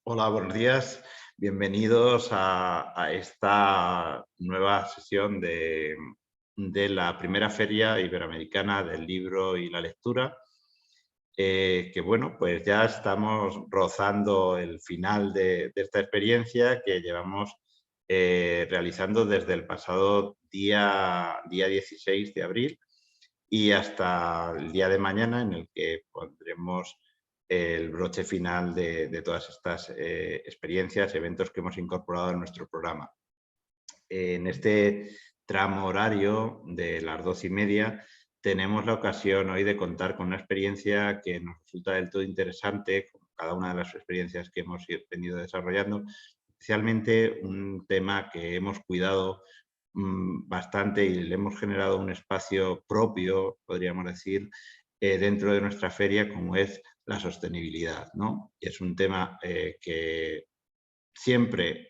Hola, buenos días. Bienvenidos a esta nueva sesión de la primera Feria Iberoamericana del Libro y la Lectura, que bueno, pues ya estamos rozando el final de esta experiencia que llevamos realizando desde el pasado día 16 de abril y hasta el día de mañana, en el que pondremos el broche final de todas estas experiencias, eventos que hemos incorporado en nuestro programa. En este tramo horario de las 12:30 tenemos la ocasión hoy de contar con una experiencia que nos resulta del todo interesante, como cada una de las experiencias que hemos venido desarrollando, especialmente un tema que hemos cuidado bastante y le hemos generado un espacio propio, podríamos decir, dentro de nuestra feria, como es la sostenibilidad, ¿no? Y es un tema que siempre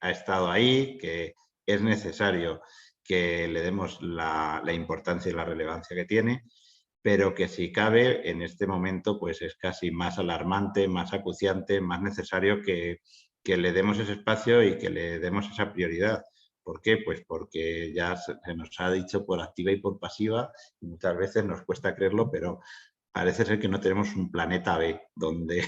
ha estado ahí, que es necesario que le demos la importancia y la relevancia que tiene, pero que si cabe en este momento pues es casi más alarmante, más acuciante, más necesario que le demos ese espacio y que le demos esa prioridad. ¿Por qué? Pues porque ya se nos ha dicho por activa y por pasiva, y muchas veces nos cuesta creerlo, pero parece ser que no tenemos un planeta B donde,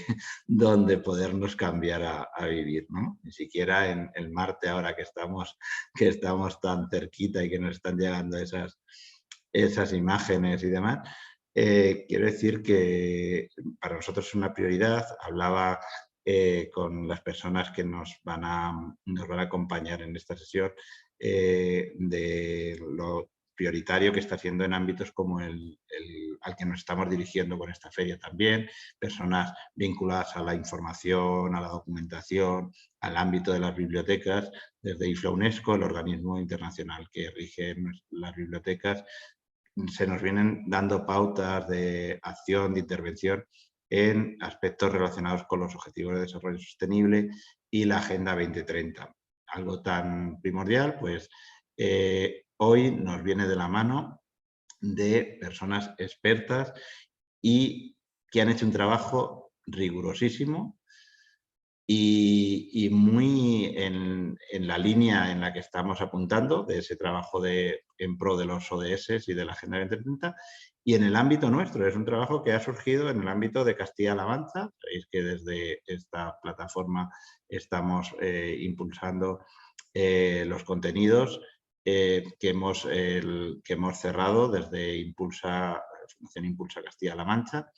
donde podernos cambiar a vivir, ¿no? Ni siquiera en el Marte, ahora que estamos tan cerquita y que nos están llegando esas imágenes y demás. Quiero decir que para nosotros es una prioridad. Hablaba con las personas que nos van a acompañar en esta sesión de lo prioritario que está siendo en ámbitos como al que nos estamos dirigiendo con esta feria también, personas vinculadas a la información, a la documentación, al ámbito de las bibliotecas, desde IFLA UNESCO, el organismo internacional que rige las bibliotecas. Se nos vienen dando pautas de acción, de intervención en aspectos relacionados con los Objetivos de Desarrollo Sostenible y la Agenda 2030. Algo tan primordial, pues hoy nos viene de la mano de personas expertas y que han hecho un trabajo rigurosísimo y muy en la línea en la que estamos apuntando, de ese trabajo en pro de los ODS y de la Agenda 2030, y en el ámbito nuestro. Es un trabajo que ha surgido en el ámbito de Castilla-La Mancha. Sabéis que desde esta plataforma estamos impulsando los contenidos que hemos cerrado desde Fundación Impulsa Castilla-La Mancha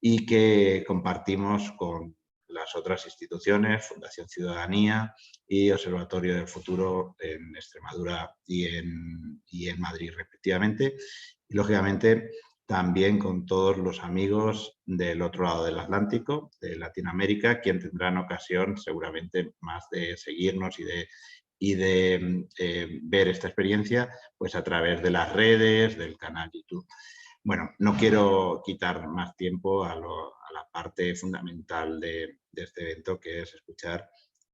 y que compartimos con las otras instituciones, Fundación Ciudadanía y Observatorio del Futuro en Extremadura y en Madrid, respectivamente. Y, lógicamente, también con todos los amigos del otro lado del Atlántico, de Latinoamérica, quien tendrán ocasión seguramente más de seguirnos y de ver esta experiencia pues a través de las redes, del canal YouTube. Bueno, no quiero quitar más tiempo a la parte fundamental de este evento, que es escuchar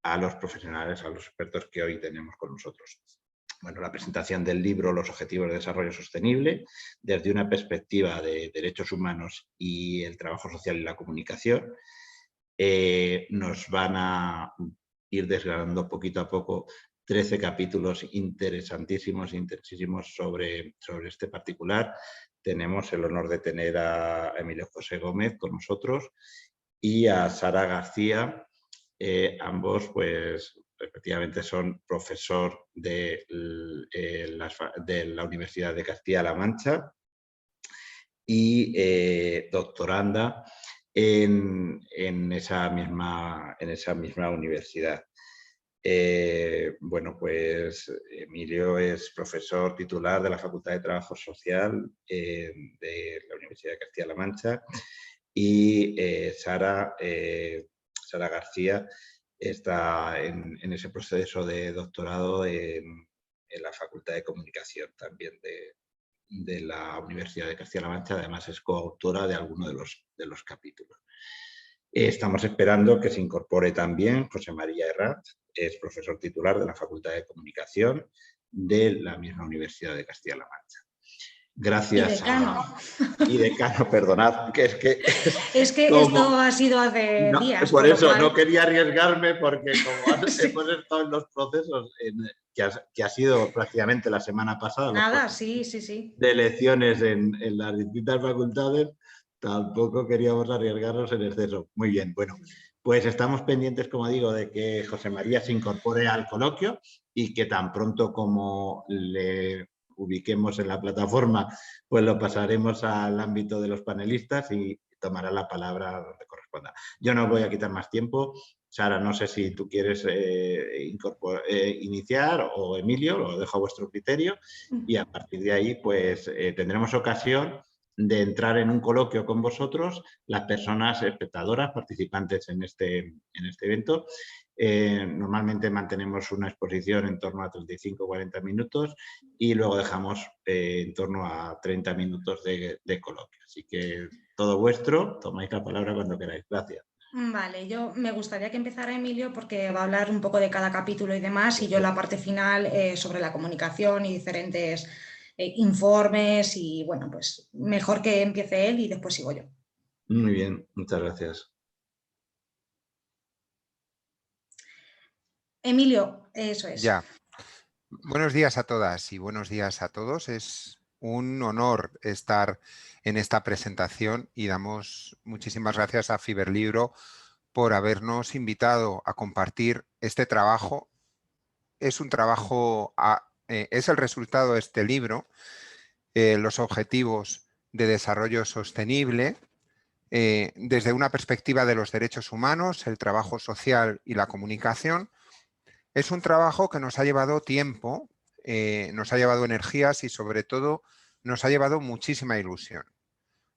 a los profesionales, a los expertos que hoy tenemos con nosotros. Bueno, la presentación del libro Los Objetivos de Desarrollo Sostenible, desde una perspectiva de derechos humanos y el trabajo social y la comunicación, nos van a ir desgranando poquito a poco 13 capítulos interesantísimos sobre este particular. Tenemos el honor de tener a Emilio José Gómez con nosotros y a Sara García. Ambos, pues, respectivamente son profesor de la Universidad de Castilla-La Mancha y doctoranda en esa misma universidad. Bueno, pues Emilio es profesor titular de la Facultad de Trabajo Social de la Universidad de Castilla-La Mancha y Sara García está en ese proceso de doctorado en la Facultad de Comunicación también de la Universidad de Castilla-La Mancha. Además es coautora de alguno de los capítulos. Estamos esperando que se incorpore también José María Herranz, es profesor titular de la Facultad de Comunicación de la misma Universidad de Castilla-La Mancha. Y Gracias decano. Y decano, perdonad, que Es que esto como... ha sido hace No, días, por con lo eso no cual... quería arriesgarme porque como Sí. hemos estado en los procesos que ha sido prácticamente la semana pasada, los Nada, procesos sí, sí, sí. de elecciones en las distintas facultades, tampoco queríamos arriesgarnos en exceso. Muy bien, bueno, pues estamos pendientes, como digo, de que José María se incorpore al coloquio y que tan pronto como le ubiquemos en la plataforma, pues lo pasaremos al ámbito de los panelistas y tomará la palabra donde corresponda. Yo no voy a quitar más tiempo. Sara, no sé si tú quieres iniciar o Emilio, lo dejo a vuestro criterio y a partir de ahí pues tendremos ocasión de entrar en un coloquio con vosotros, las personas espectadoras, participantes en este evento. Normalmente mantenemos una exposición en torno a 35-40 minutos y luego dejamos en torno a 30 minutos de coloquio. Así que todo vuestro, tomáis la palabra cuando queráis. Gracias. Vale, yo me gustaría que empezara Emilio porque va a hablar un poco de cada capítulo y demás, y yo la parte final sobre la comunicación y diferentes informes, y bueno, pues mejor que empiece él y después sigo yo. Muy bien, muchas gracias. Emilio, eso es. Ya. Buenos días a todas y buenos días a todos. Es un honor estar en esta presentación y damos muchísimas gracias a Fiberlibro por habernos invitado a compartir este trabajo. Es un trabajo, es el resultado de este libro, los objetivos de desarrollo sostenible, desde una perspectiva de los derechos humanos, el trabajo social y la comunicación. Es un trabajo que nos ha llevado tiempo, nos ha llevado energías y sobre todo nos ha llevado muchísima ilusión.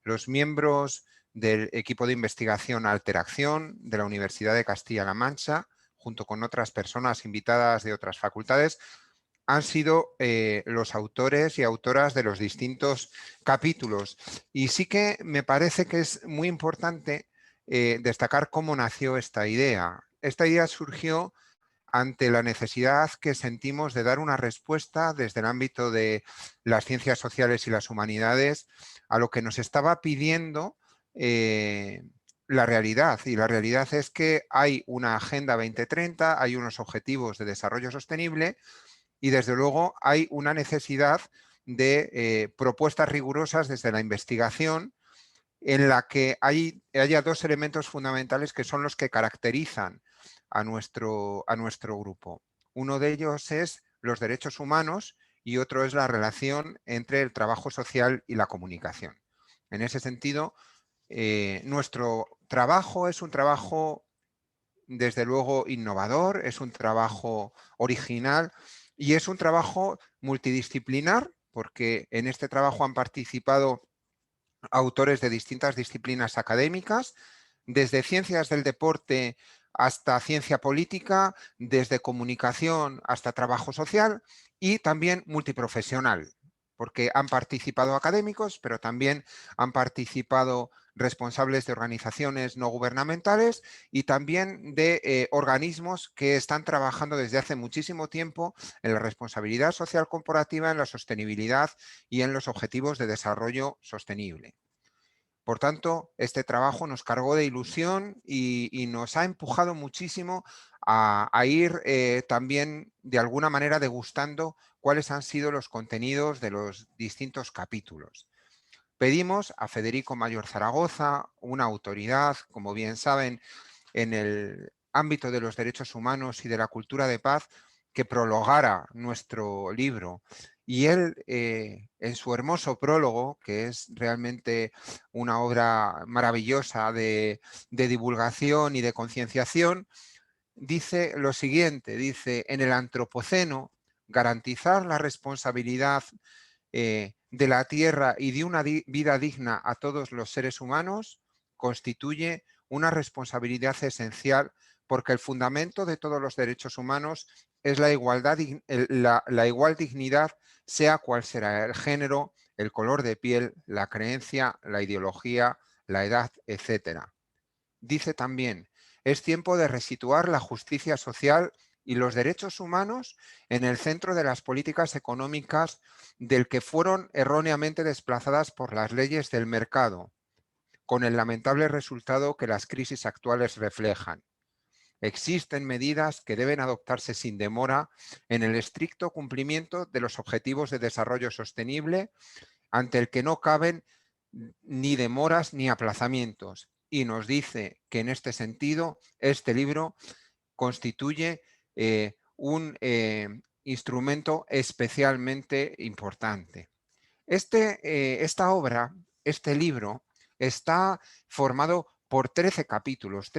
Los miembros del equipo de investigación Alteracción de la Universidad de Castilla-La Mancha, junto con otras personas invitadas de otras facultades, han sido los autores y autoras de los distintos capítulos. Y sí que me parece que es muy importante destacar cómo nació esta idea. Esta idea surgió ante la necesidad que sentimos de dar una respuesta desde el ámbito de las ciencias sociales y las humanidades a lo que nos estaba pidiendo la realidad. Y la realidad es que hay una Agenda 2030, hay unos objetivos de desarrollo sostenible y desde luego hay una necesidad de propuestas rigurosas desde la investigación en la que haya dos elementos fundamentales que son los que caracterizan a nuestro grupo. Uno de ellos es los derechos humanos y otro es la relación entre el trabajo social y la comunicación. En ese sentido, nuestro trabajo es un trabajo desde luego innovador, es un trabajo original y es un trabajo multidisciplinar, porque en este trabajo han participado autores de distintas disciplinas académicas, desde ciencias del deporte hasta ciencia política, desde comunicación hasta trabajo social y también multiprofesional, porque han participado académicos, pero también han participado responsables de organizaciones no gubernamentales y también de organismos que están trabajando desde hace muchísimo tiempo en la responsabilidad social corporativa, en la sostenibilidad y en los objetivos de desarrollo sostenible. Por tanto, este trabajo nos cargó de ilusión y nos ha empujado muchísimo a ir también de alguna manera degustando cuáles han sido los contenidos de los distintos capítulos. Pedimos a Federico Mayor Zaragoza, una autoridad, como bien saben, en el ámbito de los derechos humanos y de la cultura de paz, que prologara nuestro libro. Y él, en su hermoso prólogo, que es realmente una obra maravillosa de divulgación y de concienciación, dice lo siguiente, dice: en el antropoceno, garantizar la responsabilidad de la tierra y de una vida digna a todos los seres humanos constituye una responsabilidad esencial, porque el fundamento de todos los derechos humanos es la igualdad, la igual dignidad, sea cual será el género, el color de piel, la creencia, la ideología, la edad, etc. Dice también: es tiempo de resituar la justicia social y los derechos humanos en el centro de las políticas económicas del que fueron erróneamente desplazadas por las leyes del mercado, con el lamentable resultado que las crisis actuales reflejan. Existen medidas que deben adoptarse sin demora en el estricto cumplimiento de los objetivos de desarrollo sostenible, ante el que no caben ni demoras ni aplazamientos. Y nos dice que en este sentido este libro constituye un instrumento especialmente importante. Esta obra, este libro, está formado por 13 capítulos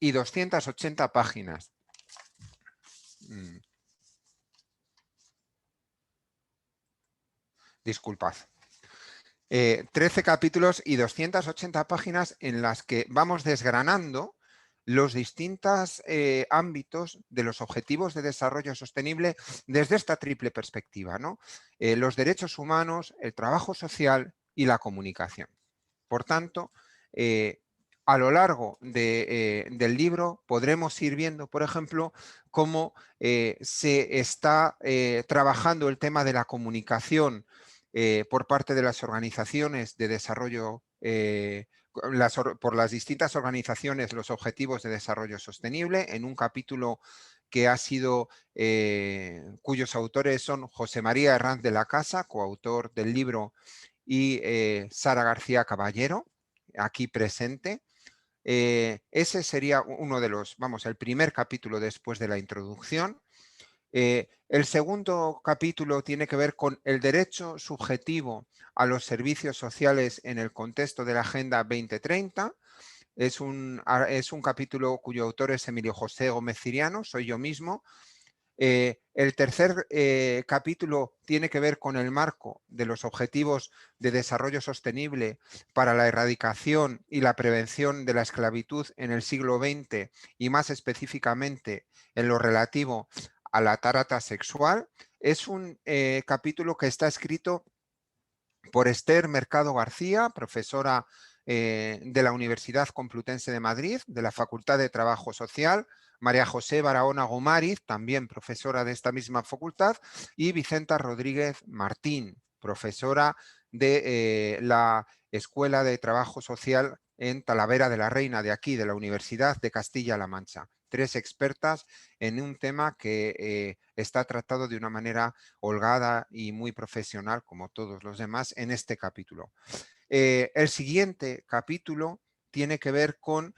y 280 páginas. Disculpad. 13 capítulos y 280 páginas en las que vamos desgranando los distintos ámbitos de los objetivos de desarrollo sostenible desde esta triple perspectiva, ¿no? Los derechos humanos, el trabajo social y la comunicación. Por tanto, a lo largo del libro podremos ir viendo, por ejemplo, cómo se está trabajando el tema de la comunicación por parte de las organizaciones de desarrollo, por las distintas organizaciones, los objetivos de desarrollo sostenible, en un capítulo que ha sido, cuyos autores son José María Herranz de la Casa, coautor del libro, y Sara García Caballero, aquí presente. Ese sería uno de los, el primer capítulo después de la introducción. El segundo capítulo tiene que ver con el derecho subjetivo a los servicios sociales en el contexto de la Agenda 2030. Es un capítulo cuyo autor es Emilio José Gómez Ciriano, soy yo mismo. El tercer capítulo tiene que ver con el marco de los objetivos de desarrollo sostenible para la erradicación y la prevención de la esclavitud en el siglo XX y más específicamente en lo relativo a la trata sexual. Es un capítulo que está escrito por Esther Mercado García, profesora de la Universidad Complutense de Madrid, de la Facultad de Trabajo Social, María José Barahona Gomariz, también profesora de esta misma facultad, y Vicenta Rodríguez Martín, profesora de la Escuela de Trabajo Social en Talavera de la Reina, de aquí, de la Universidad de Castilla-La Mancha. 3 expertas en un tema que está tratado de una manera holgada y muy profesional, como todos los demás, en este capítulo. El siguiente capítulo tiene que ver con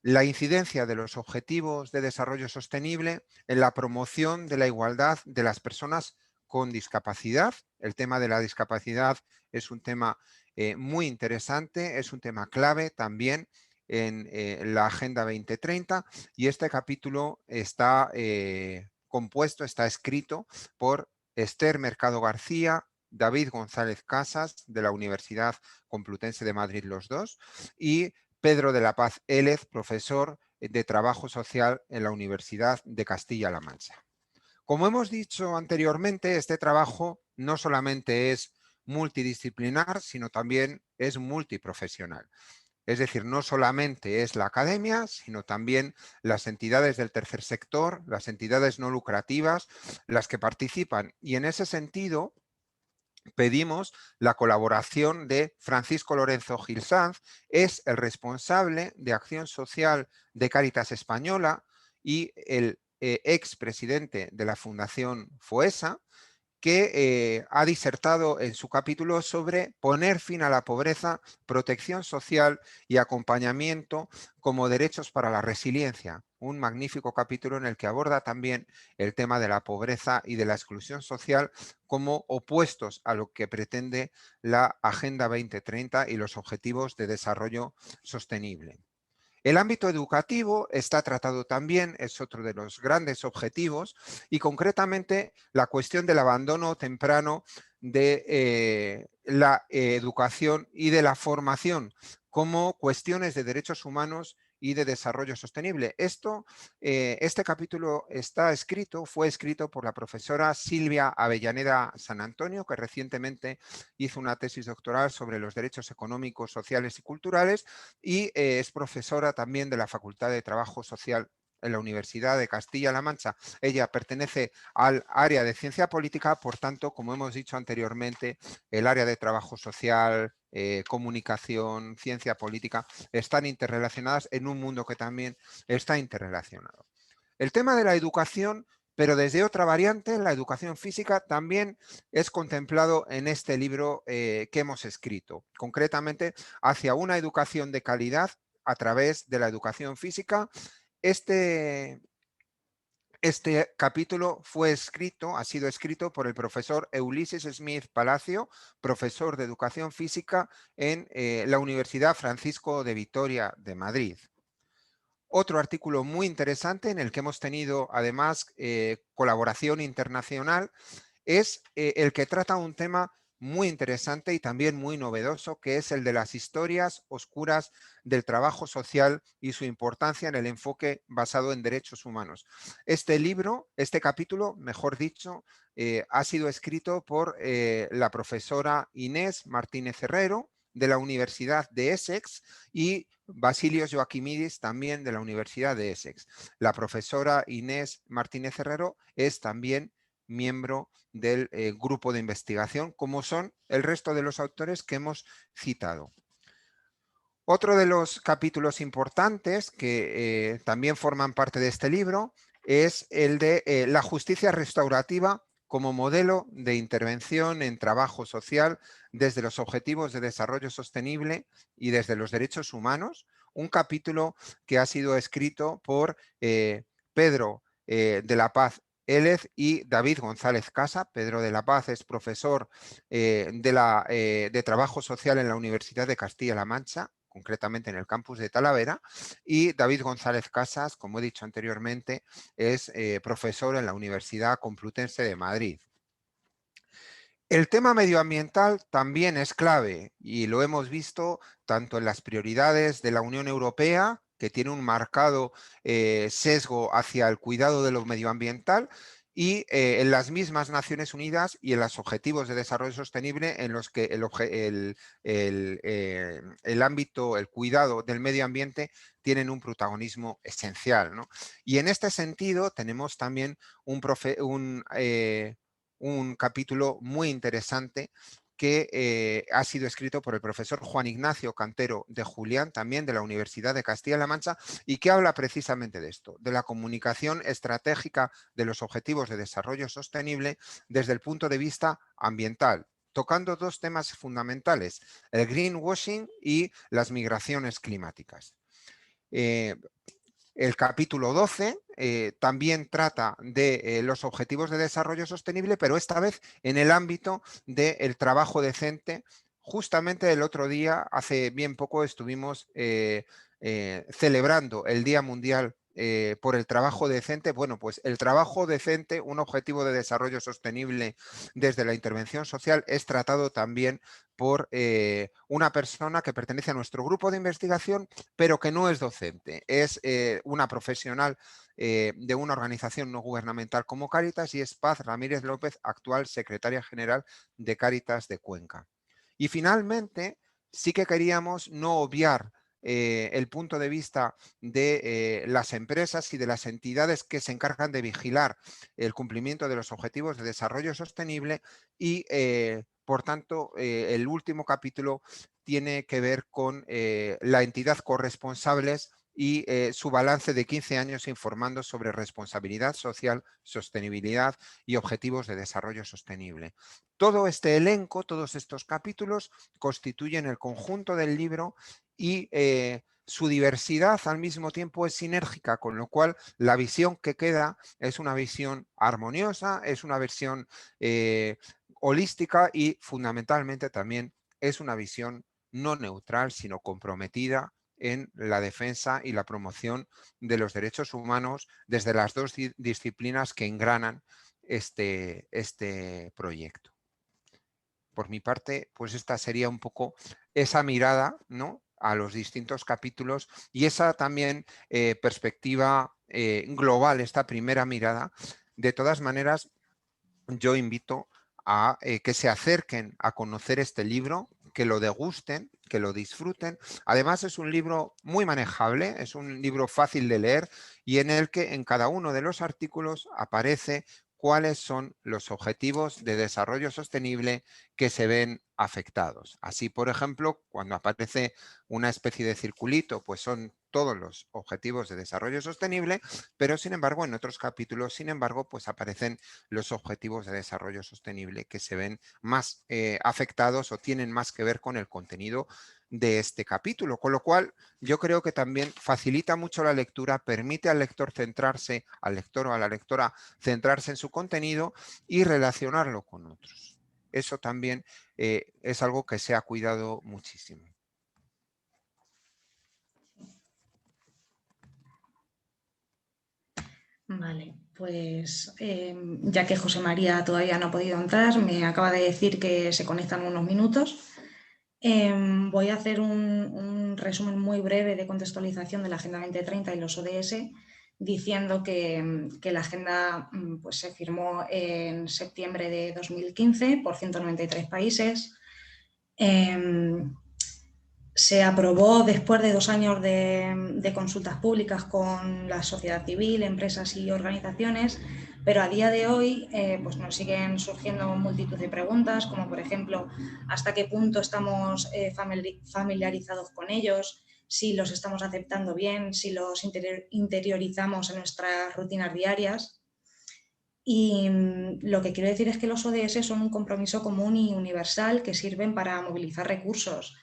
la incidencia de los objetivos de desarrollo sostenible en la promoción de la igualdad de las personas con discapacidad. El tema de la discapacidad es un tema muy interesante, es un tema clave también en la Agenda 2030, y este capítulo está compuesto, está escrito por Esther Mercado García, David González Casas, de la Universidad Complutense de Madrid, los dos, y Pedro de la Paz Élez, profesor de Trabajo Social en la Universidad de Castilla-La Mancha. Como hemos dicho anteriormente, este trabajo no solamente es multidisciplinar, sino también es multiprofesional. Es decir, no solamente es la academia, sino también las entidades del tercer sector, las entidades no lucrativas, las que participan. Y en ese sentido, pedimos la colaboración de Francisco Lorenzo Gil Sanz, es el responsable de acción social de Cáritas Española y el expresidente de la Fundación FOESA, que ha disertado en su capítulo sobre poner fin a la pobreza, protección social y acompañamiento como derechos para la resiliencia. Un magnífico capítulo en el que aborda también el tema de la pobreza y de la exclusión social como opuestos a lo que pretende la Agenda 2030 y los Objetivos de Desarrollo Sostenible. El ámbito educativo está tratado también, es otro de los grandes objetivos, y concretamente la cuestión del abandono temprano de la educación y de la formación como cuestiones de derechos humanos y de desarrollo sostenible. Este capítulo fue escrito por la profesora Silvia Avellaneda San Antonio, que recientemente hizo una tesis doctoral sobre los derechos económicos, sociales y culturales, y es profesora también de la Facultad de Trabajo Social en la Universidad de Castilla-La Mancha. Ella pertenece al área de ciencia política, por tanto, como hemos dicho anteriormente, el área de trabajo social, comunicación, ciencia política, están interrelacionadas en un mundo que también está interrelacionado. El tema de la educación, pero desde otra variante, la educación física, también es contemplado en este libro que hemos escrito, concretamente hacia una educación de calidad a través de la educación física. Este capítulo ha sido escrito por el profesor Ulises Smith Palacio, profesor de Educación Física en la Universidad Francisco de Vitoria de Madrid. Otro artículo muy interesante en el que hemos tenido además colaboración internacional es el que trata un tema muy interesante y también muy novedoso, que es el de las historias oscuras del trabajo social y su importancia en el enfoque basado en derechos humanos. Este capítulo, mejor dicho, ha sido escrito por la profesora Inés Martínez Herrero, de la Universidad de Essex, y Basilios Joaquimidis, también de la Universidad de Essex. La profesora Inés Martínez Herrero es también miembro del grupo de investigación, como son el resto de los autores que hemos citado. Otro de los capítulos importantes que también forman parte de este libro es el de la justicia restaurativa como modelo de intervención en trabajo social desde los objetivos de desarrollo sostenible y desde los derechos humanos, un capítulo que ha sido escrito por Pedro de la Paz Élez y David González Casa. Pedro de la Paz es profesor de Trabajo Social en la Universidad de Castilla-La Mancha, concretamente en el campus de Talavera, y David González Casas, como he dicho anteriormente, es profesor en la Universidad Complutense de Madrid. El tema medioambiental también es clave y lo hemos visto tanto en las prioridades de la Unión Europea, que tiene un marcado sesgo hacia el cuidado de lo medioambiental, y en las mismas Naciones Unidas y en los Objetivos de Desarrollo Sostenible, en los que el ámbito, el cuidado del medio ambiente tienen un protagonismo esencial, ¿no? Y en este sentido tenemos también un capítulo muy interesante que ha sido escrito por el profesor Juan Ignacio Cantero de Julián, también de la Universidad de Castilla-La Mancha, y que habla precisamente de esto, de la comunicación estratégica de los Objetivos de Desarrollo Sostenible desde el punto de vista ambiental, tocando dos temas fundamentales, el greenwashing y las migraciones climáticas. El capítulo 12 también trata de los objetivos de desarrollo sostenible, pero esta vez en el ámbito del trabajo decente. Justamente el otro día, hace bien poco, estuvimos celebrando el Día Mundial por el Trabajo Decente. Bueno, pues el trabajo decente, un objetivo de desarrollo sostenible desde la intervención social, es tratado también por una persona que pertenece a nuestro grupo de investigación, pero que no es docente, es una profesional de una organización no gubernamental como Cáritas, y es Paz Ramírez López, actual secretaria general de Cáritas de Cuenca. Y finalmente, sí que queríamos no obviar el punto de vista de las empresas y de las entidades que se encargan de vigilar el cumplimiento de los objetivos de desarrollo sostenible y, por tanto, el último capítulo tiene que ver con la entidad corresponsables y su balance de 15 años informando sobre responsabilidad social, sostenibilidad y objetivos de desarrollo sostenible. Todo este elenco, todos estos capítulos constituyen el conjunto del libro y su diversidad al mismo tiempo es sinérgica, con lo cual la visión que queda es una visión armoniosa, es una visión holística y fundamentalmente también es una visión no neutral, sino comprometida en la defensa y la promoción de los derechos humanos desde las dos disciplinas que engranan este proyecto. Por mi parte, pues esta sería un poco esa mirada, ¿no?, a los distintos capítulos y esa también perspectiva global, esta primera mirada. De todas maneras, yo invito a que se acerquen a conocer este libro, que lo degusten, que lo disfruten. Además es un libro muy manejable, es un libro fácil de leer y en el que en cada uno de los artículos aparece cuáles son los objetivos de desarrollo sostenible que se ven afectados. Así, por ejemplo, cuando aparece una especie de circulito, pues son todos los objetivos de desarrollo sostenible, pero sin embargo en otros capítulos, pues aparecen los objetivos de desarrollo sostenible que se ven más afectados o tienen más que ver con el contenido de este capítulo, con lo cual yo creo que también facilita mucho la lectura, permite al lector centrarse, al lector o a la lectora centrarse en su contenido y relacionarlo con otros. Eso también es algo que se ha cuidado muchísimo. Vale, pues ya que José María todavía no ha podido entrar, me acaba de decir que se conectan unos minutos. Voy a hacer un resumen muy breve de contextualización de la Agenda 2030 y los ODS, diciendo que la agenda pues, se firmó en septiembre de 2015 por 193 países. Se aprobó después de 2 años de consultas públicas con la sociedad civil, empresas y organizaciones, pero a día de hoy pues nos siguen surgiendo multitud de preguntas, como por ejemplo, hasta qué punto estamos familiarizados con ellos, si los estamos aceptando bien, si los interiorizamos en nuestras rutinas diarias. Y lo que quiero decir es que los ODS son un compromiso común y universal que sirven para movilizar recursos.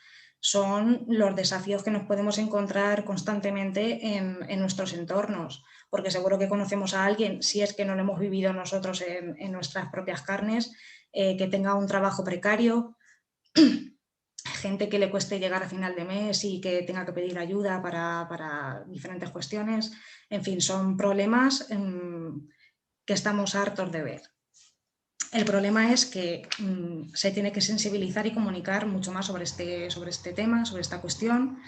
Son los desafíos que nos podemos encontrar constantemente en nuestros entornos, porque seguro que conocemos a alguien, si es que no lo hemos vivido nosotros en nuestras propias carnes, que tenga un trabajo precario, gente que le cueste llegar a final de mes y que tenga que pedir ayuda para diferentes cuestiones. En fin, son problemas que estamos hartos de ver. El problema es que se tiene que sensibilizar y comunicar mucho más sobre este tema, sobre esta cuestión,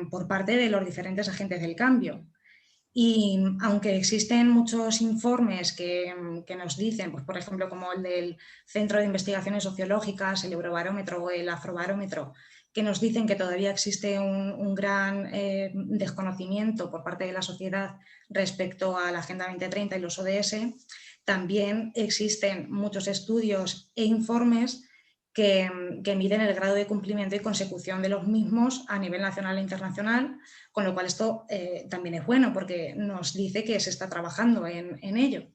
por parte de los diferentes agentes del cambio. Y aunque existen muchos informes que nos dicen, pues por ejemplo, como el del Centro de Investigaciones Sociológicas, el Eurobarómetro o el Afrobarómetro, que nos dicen que todavía existe un gran desconocimiento por parte de la sociedad respecto a la Agenda 2030 y los ODS, también existen muchos estudios e informes que miden el grado de cumplimiento y consecución de los mismos a nivel nacional e internacional, con lo cual esto también es bueno porque nos dice que se está trabajando en ello.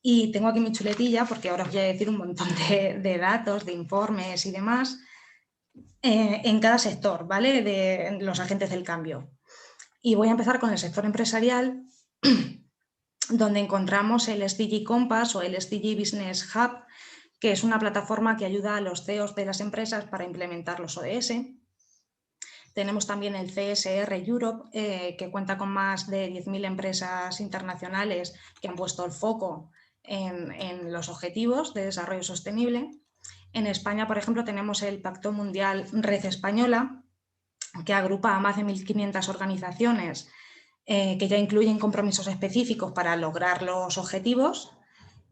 Y tengo aquí mi chuletilla porque ahora os voy a decir un montón de datos, de informes y demás en cada sector, ¿vale? De los agentes del cambio. Y voy a empezar con el sector empresarial, donde encontramos el SDG Compass o el SDG Business Hub, que es una plataforma que ayuda a los CEOs de las empresas para implementar los ODS. Tenemos también el CSR Europe, que cuenta con más de 10.000 empresas internacionales que han puesto el foco en los objetivos de desarrollo sostenible. En España, por ejemplo, tenemos el Pacto Mundial Red Española, que agrupa a más de 1.500 organizaciones que ya incluyen compromisos específicos para lograr los objetivos.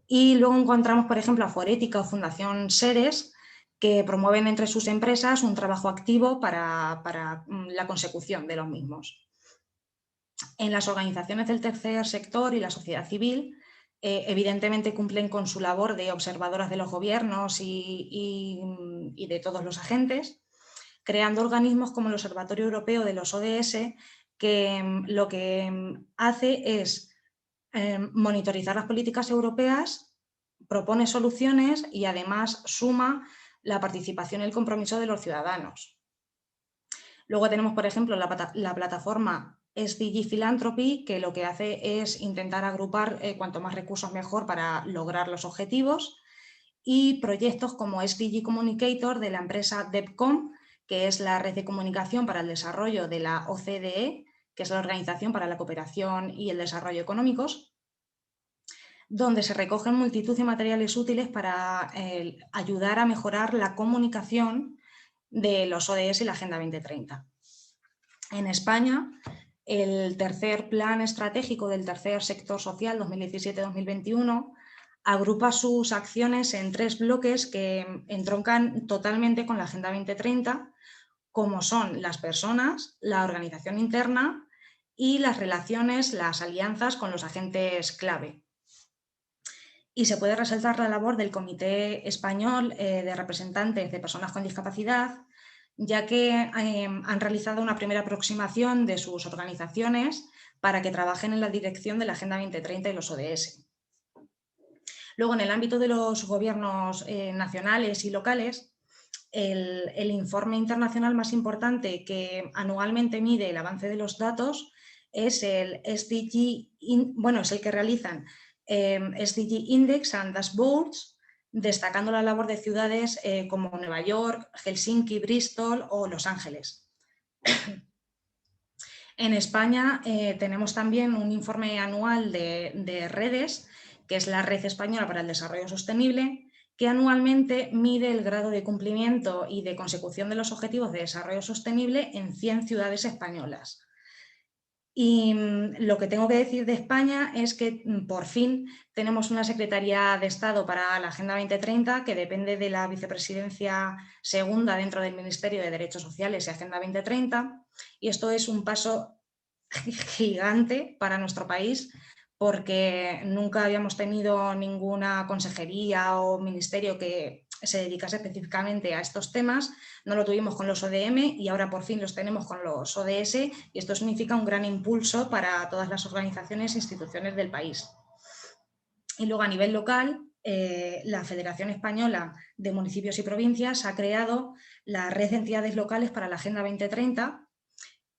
Y luego encontramos, por ejemplo, a Forética o Fundación Seres, que promueven entre sus empresas un trabajo activo para la consecución de los mismos. En las organizaciones del tercer sector y la sociedad civil, evidentemente cumplen con su labor de observadoras de los gobiernos y de todos los agentes, creando organismos como el Observatorio Europeo de los ODS, que lo que hace es monitorizar las políticas europeas, propone soluciones y además suma la participación y el compromiso de los ciudadanos. Luego tenemos, por ejemplo, la plataforma SDG Philanthropy, que lo que hace es intentar agrupar cuanto más recursos mejor para lograr los objetivos, y proyectos como SDG Communicator de la empresa DEVCOM, que es la red de comunicación para el desarrollo de la OCDE, que es la Organización para la Cooperación y el Desarrollo Económicos, donde se recogen multitud de materiales útiles para ayudar a mejorar la comunicación de los ODS y la Agenda 2030. En España, el tercer plan estratégico del tercer sector social 2017-2021 agrupa sus acciones en 3 bloques que entroncan totalmente con la Agenda 2030, como son las personas, la organización interna y las relaciones, las alianzas con los agentes clave. Y se puede resaltar la labor del Comité Español de Representantes de Personas con Discapacidad, ya que han realizado una primera aproximación de sus organizaciones para que trabajen en la dirección de la Agenda 2030 y los ODS. Luego, en el ámbito de los gobiernos nacionales y locales, el informe internacional más importante que anualmente mide el avance de los datos es el SDG, es el que realizan SDG Index and Dashboards, destacando la labor de ciudades como Nueva York, Helsinki, Bristol o Los Ángeles. En España tenemos también un informe anual de redes, que es la Red Española para el Desarrollo Sostenible, que anualmente mide el grado de cumplimiento y de consecución de los objetivos de desarrollo sostenible en 100 ciudades españolas. Y lo que tengo que decir de España es que por fin tenemos una Secretaría de Estado para la Agenda 2030 que depende de la Vicepresidencia Segunda dentro del Ministerio de Derechos Sociales y Agenda 2030, y esto es un paso gigante para nuestro país, porque nunca habíamos tenido ninguna consejería o ministerio que se dedicase específicamente a estos temas. No lo tuvimos con los ODM y ahora por fin los tenemos con los ODS, y esto significa un gran impulso para todas las organizaciones e instituciones del país. Y luego, a nivel local, la Federación Española de Municipios y Provincias ha creado la Red de Entidades Locales para la Agenda 2030,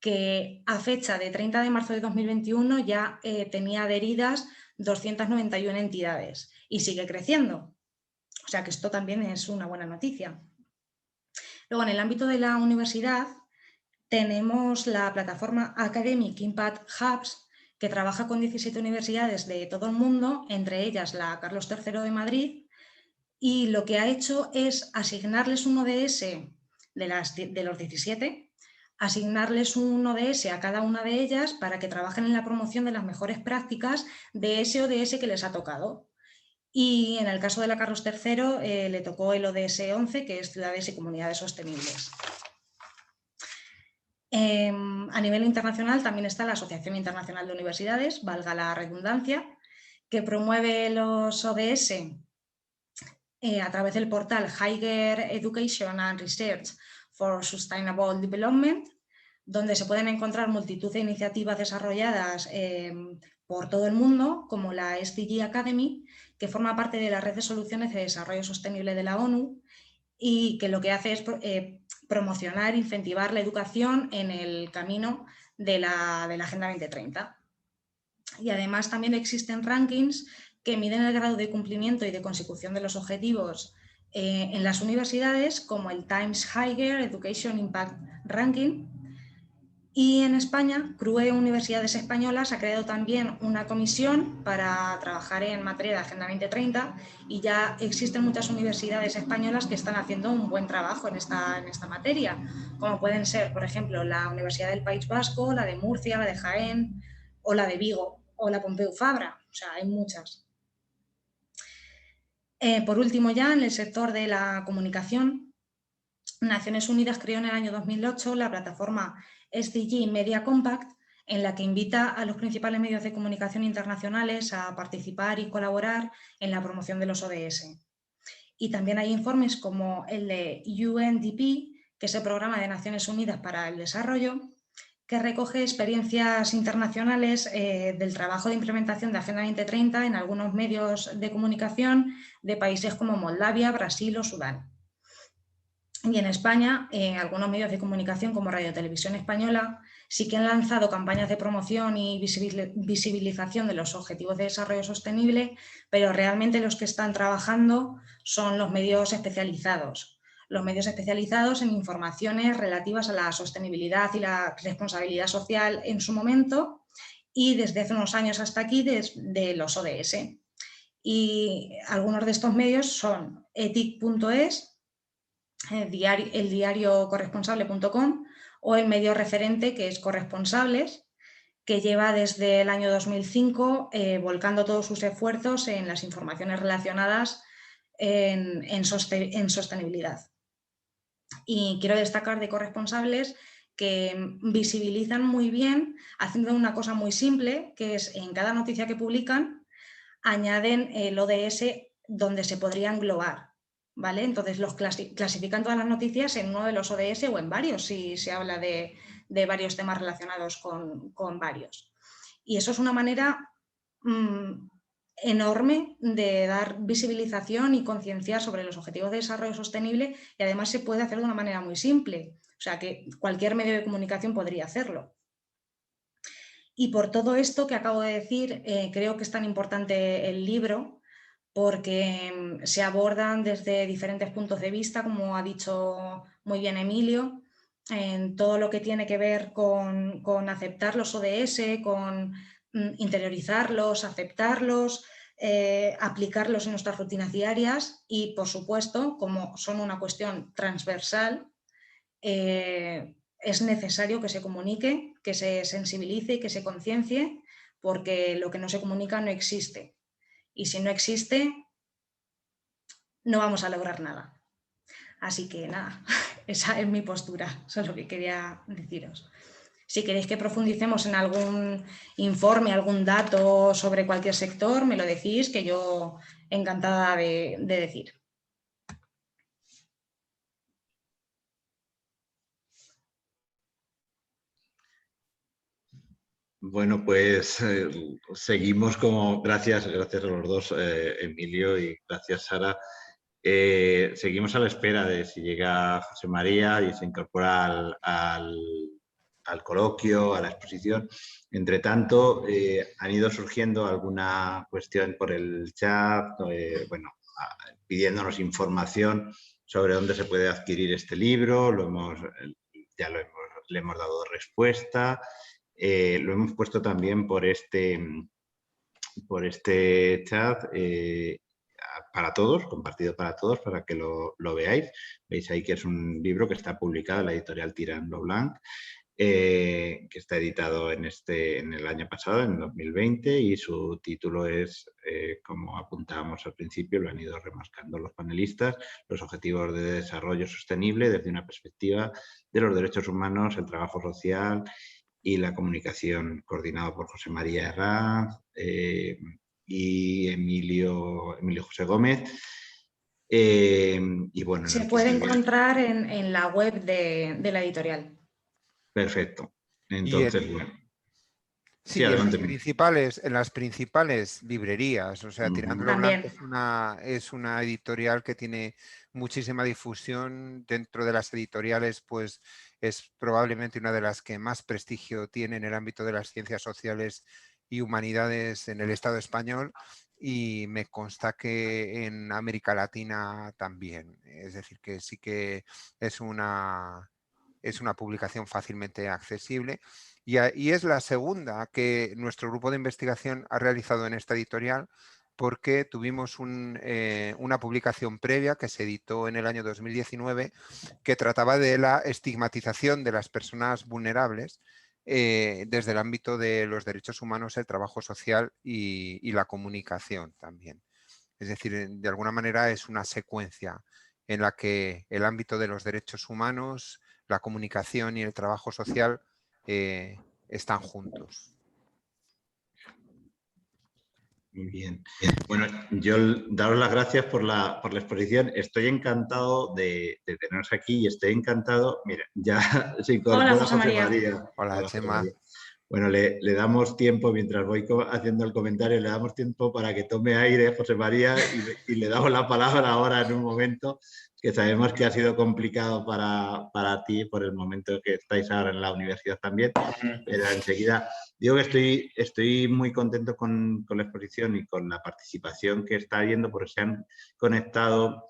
que a fecha de 30 de marzo de 2021 ya tenía adheridas 291 entidades y sigue creciendo. O sea que esto también es una buena noticia. Luego, en el ámbito de la universidad, tenemos la plataforma Academic Impact Hubs, que trabaja con 17 universidades de todo el mundo, entre ellas la Carlos III de Madrid, y lo que ha hecho es asignarles un ODS de los 17, asignarles un ODS a cada una de ellas para que trabajen en la promoción de las mejores prácticas de ese ODS que les ha tocado. Y en el caso de la Carlos III le tocó el ODS 11, que es Ciudades y Comunidades Sostenibles. A nivel internacional también está la Asociación Internacional de Universidades, valga la redundancia, que promueve los ODS a través del portal Higher Education and Research for Sustainable Development, donde se pueden encontrar multitud de iniciativas desarrolladas por todo el mundo, como la SDG Academy, que forma parte de la Red de Soluciones de Desarrollo Sostenible de la ONU, y que lo que hace es promocionar e incentivar la educación en el camino de la Agenda 2030. Y además también existen rankings que miden el grado de cumplimiento y de consecución de los objetivos en las universidades, como el Times Higher Education Impact Ranking. Y en España, CRUE Universidades Españolas ha creado también una comisión para trabajar en materia de Agenda 2030, y ya existen muchas universidades españolas que están haciendo un buen trabajo en esta materia, como pueden ser, por ejemplo, la Universidad del País Vasco, la de Murcia, la de Jaén, o la de Vigo, o la Pompeu Fabra. O sea, hay muchas. Por último, ya en el sector de la comunicación, Naciones Unidas creó en el año 2008 la plataforma SDG Media Compact, en la que invita a los principales medios de comunicación internacionales a participar y colaborar en la promoción de los ODS. Y también hay informes como el de UNDP, que es el Programa de Naciones Unidas para el Desarrollo, que recoge experiencias internacionales del trabajo de implementación de Agenda 2030 en algunos medios de comunicación de países como Moldavia, Brasil o Sudán. Y en España, algunos medios de comunicación como Radio Televisión Española sí que han lanzado campañas de promoción y visibilización de los objetivos de desarrollo sostenible, pero realmente los que están trabajando son los medios especializados. Los medios especializados en informaciones relativas a la sostenibilidad y la responsabilidad social en su momento, y desde hace unos años hasta aquí de los ODS. Y algunos de estos medios son ethic.es, el diario corresponsable.com, o el medio referente, que es Corresponsables, que lleva desde el año 2005 volcando todos sus esfuerzos en las informaciones relacionadas en sostenibilidad. Y quiero destacar de corresponsables que visibilizan muy bien, haciendo una cosa muy simple, que es en cada noticia que publican, añaden el ODS donde se podría englobar, ¿vale? Entonces los clasifican todas las noticias en uno de los ODS o en varios, si se habla de varios temas relacionados con varios. Y eso es una manera enorme de dar visibilización y concienciar sobre los objetivos de desarrollo sostenible, y además se puede hacer de una manera muy simple, o sea que cualquier medio de comunicación podría hacerlo. Y por todo esto que acabo de decir, creo que es tan importante el libro, porque se abordan desde diferentes puntos de vista, como ha dicho muy bien Emilio, en todo lo que tiene que ver con aceptar los ODS, con interiorizarlos, aceptarlos, aplicarlos en nuestras rutinas diarias y, por supuesto, como son una cuestión transversal, es necesario que se comunique, que se sensibilice y que se conciencie, porque lo que no se comunica no existe. Y si no existe, no vamos a lograr nada. Así que nada, esa es mi postura, eso es lo que quería deciros. Si queréis que profundicemos en algún informe, algún dato sobre cualquier sector, me lo decís, que yo encantada de decir. Bueno, pues seguimos como, gracias a los dos, Emilio, y gracias, Sara. Seguimos a la espera de si llega José María y se incorpora al coloquio, a la exposición. Entre tanto, han ido surgiendo alguna cuestión por el chat, bueno, pidiéndonos información sobre dónde se puede adquirir este libro. Le hemos dado respuesta. Lo hemos puesto también por este chat para todos, compartido para todos, para que lo veáis. Veis ahí que es un libro que está publicado en la editorial Tirant lo Blanc, que está editado en el año pasado, en 2020, y su título es, como apuntábamos al principio, lo han ido remarcando los panelistas, los objetivos de desarrollo sostenible desde una perspectiva de los derechos humanos, el trabajo social y la comunicación, coordinado por José María Herranz y Emilio José Gómez. Y bueno, se puede encontrar en la web de la editorial. Perfecto. Entonces, bueno. Sí, en las principales librerías, o sea, Tirant lo Blanc es una editorial que tiene muchísima difusión. Dentro de las editoriales, pues es probablemente una de las que más prestigio tiene en el ámbito de las ciencias sociales y humanidades en el Estado español, y me consta que en América Latina también. Es decir, que sí que es una publicación fácilmente accesible. Y es la segunda que nuestro grupo de investigación ha realizado en esta editorial, porque tuvimos una publicación previa que se editó en el año 2019 que trataba de la estigmatización de las personas vulnerables desde el ámbito de los derechos humanos, el trabajo social y la comunicación también. Es decir, de alguna manera es una secuencia en la que el ámbito de los derechos humanos, la comunicación y el trabajo social están juntos. Muy bien. Bueno, yo daros las gracias por la exposición. Estoy encantado de teneros aquí y estoy encantado. Mira, ya se incorpora José María. Hola, Chema. Bueno, le damos tiempo, mientras voy haciendo el comentario, le damos tiempo para que tome aire José María y le damos la palabra ahora en un momento que sabemos que ha sido complicado para ti por el momento que estáis ahora en la universidad también. Pero enseguida, digo que estoy muy contento con la exposición y con la participación que está habiendo, porque se han conectado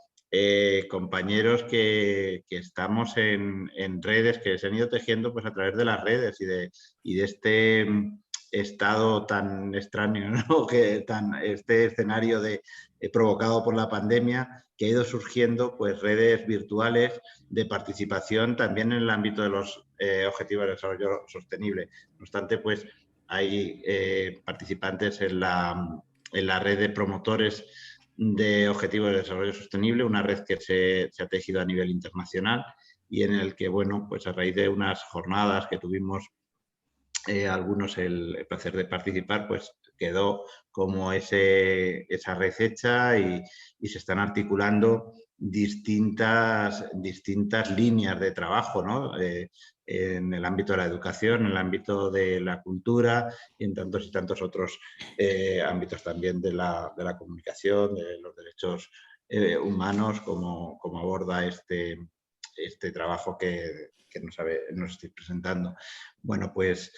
compañeros que estamos en redes, que se han ido tejiendo pues a través de las redes y de este estado tan extraño, ¿no? Este escenario provocado por la pandemia, que ha ido surgiendo pues redes virtuales de participación también en el ámbito de los objetivos de desarrollo sostenible. No obstante, pues hay participantes en la red de promotores de Objetivos de Desarrollo Sostenible, una red que se ha tejido a nivel internacional y en el que, bueno, pues a raíz de unas jornadas que tuvimos algunos el placer de participar, pues quedó como esa red hecha y se están articulando distintas líneas de trabajo, ¿no? En el ámbito de la educación, en el ámbito de la cultura y en tantos y tantos otros ámbitos también de la comunicación, de los derechos humanos, como aborda este trabajo que nos estoy presentando. Bueno, pues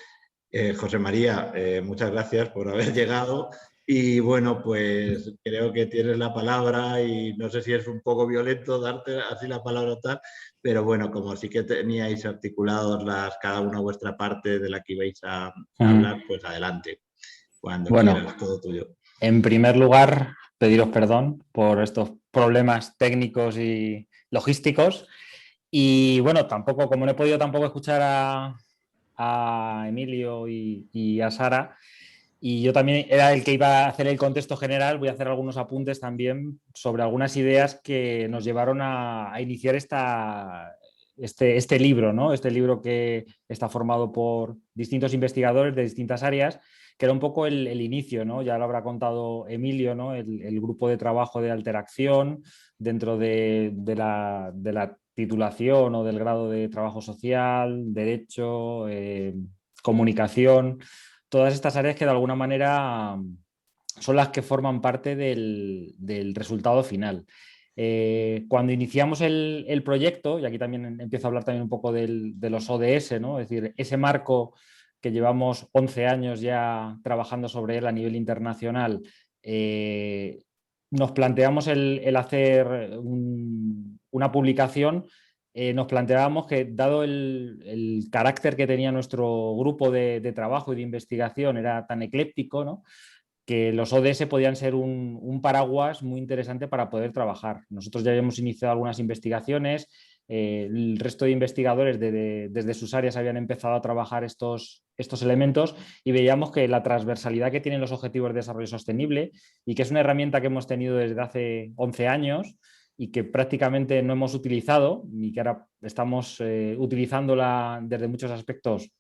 José María, muchas gracias por haber llegado y bueno, pues creo que tienes la palabra y no sé si es un poco violento darte así la palabra tal, pero bueno, como sí que teníais articulados cada una vuestra parte de la que ibais a hablar, pues adelante, cuando quieras, todo tuyo. En primer lugar, pediros perdón por estos problemas técnicos y logísticos. Y bueno, tampoco, como no he podido tampoco escuchar a Emilio y a Sara, y yo también era el que iba a hacer el contexto general, voy a hacer algunos apuntes también sobre algunas ideas que nos llevaron a iniciar este libro, ¿no? Este libro que está formado por distintos investigadores de distintas áreas, que era un poco el inicio, ¿no? Ya lo habrá contado Emilio, ¿no? El grupo de trabajo de Alteracción dentro de la titulación o del grado de trabajo social, derecho, comunicación, todas estas áreas que de alguna manera son las que forman parte del resultado final. Cuando iniciamos el proyecto, y aquí también empiezo a hablar también un poco de los ODS, ¿no? Es decir, ese marco que llevamos 11 años ya trabajando sobre él a nivel internacional, nos planteamos el hacer una publicación. Nos planteábamos que, dado el carácter que tenía nuestro grupo de trabajo y de investigación, era tan ecléptico, ¿no?, que los ODS podían ser un paraguas muy interesante para poder trabajar. Nosotros ya habíamos iniciado algunas investigaciones, el resto de investigadores desde sus áreas habían empezado a trabajar estos elementos y veíamos que la transversalidad que tienen los Objetivos de Desarrollo Sostenible, y que es una herramienta que hemos tenido desde hace 11 años y que prácticamente no hemos utilizado y que ahora estamos utilizándola desde muchos aspectos,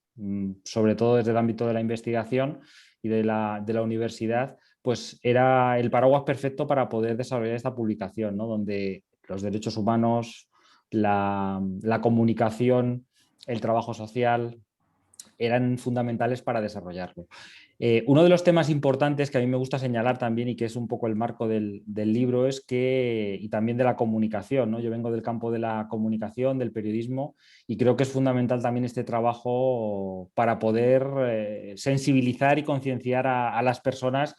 sobre todo desde el ámbito de la investigación y de la universidad, pues era el paraguas perfecto para poder desarrollar esta publicación, ¿no?, donde los derechos humanos, la comunicación, el trabajo social eran fundamentales para desarrollarlo. Uno de los temas importantes que a mí me gusta señalar también, y que es un poco el marco del libro, es que, y también de la comunicación, ¿no? Yo vengo del campo de la comunicación, del periodismo, y creo que es fundamental también este trabajo para poder sensibilizar y concienciar a las personas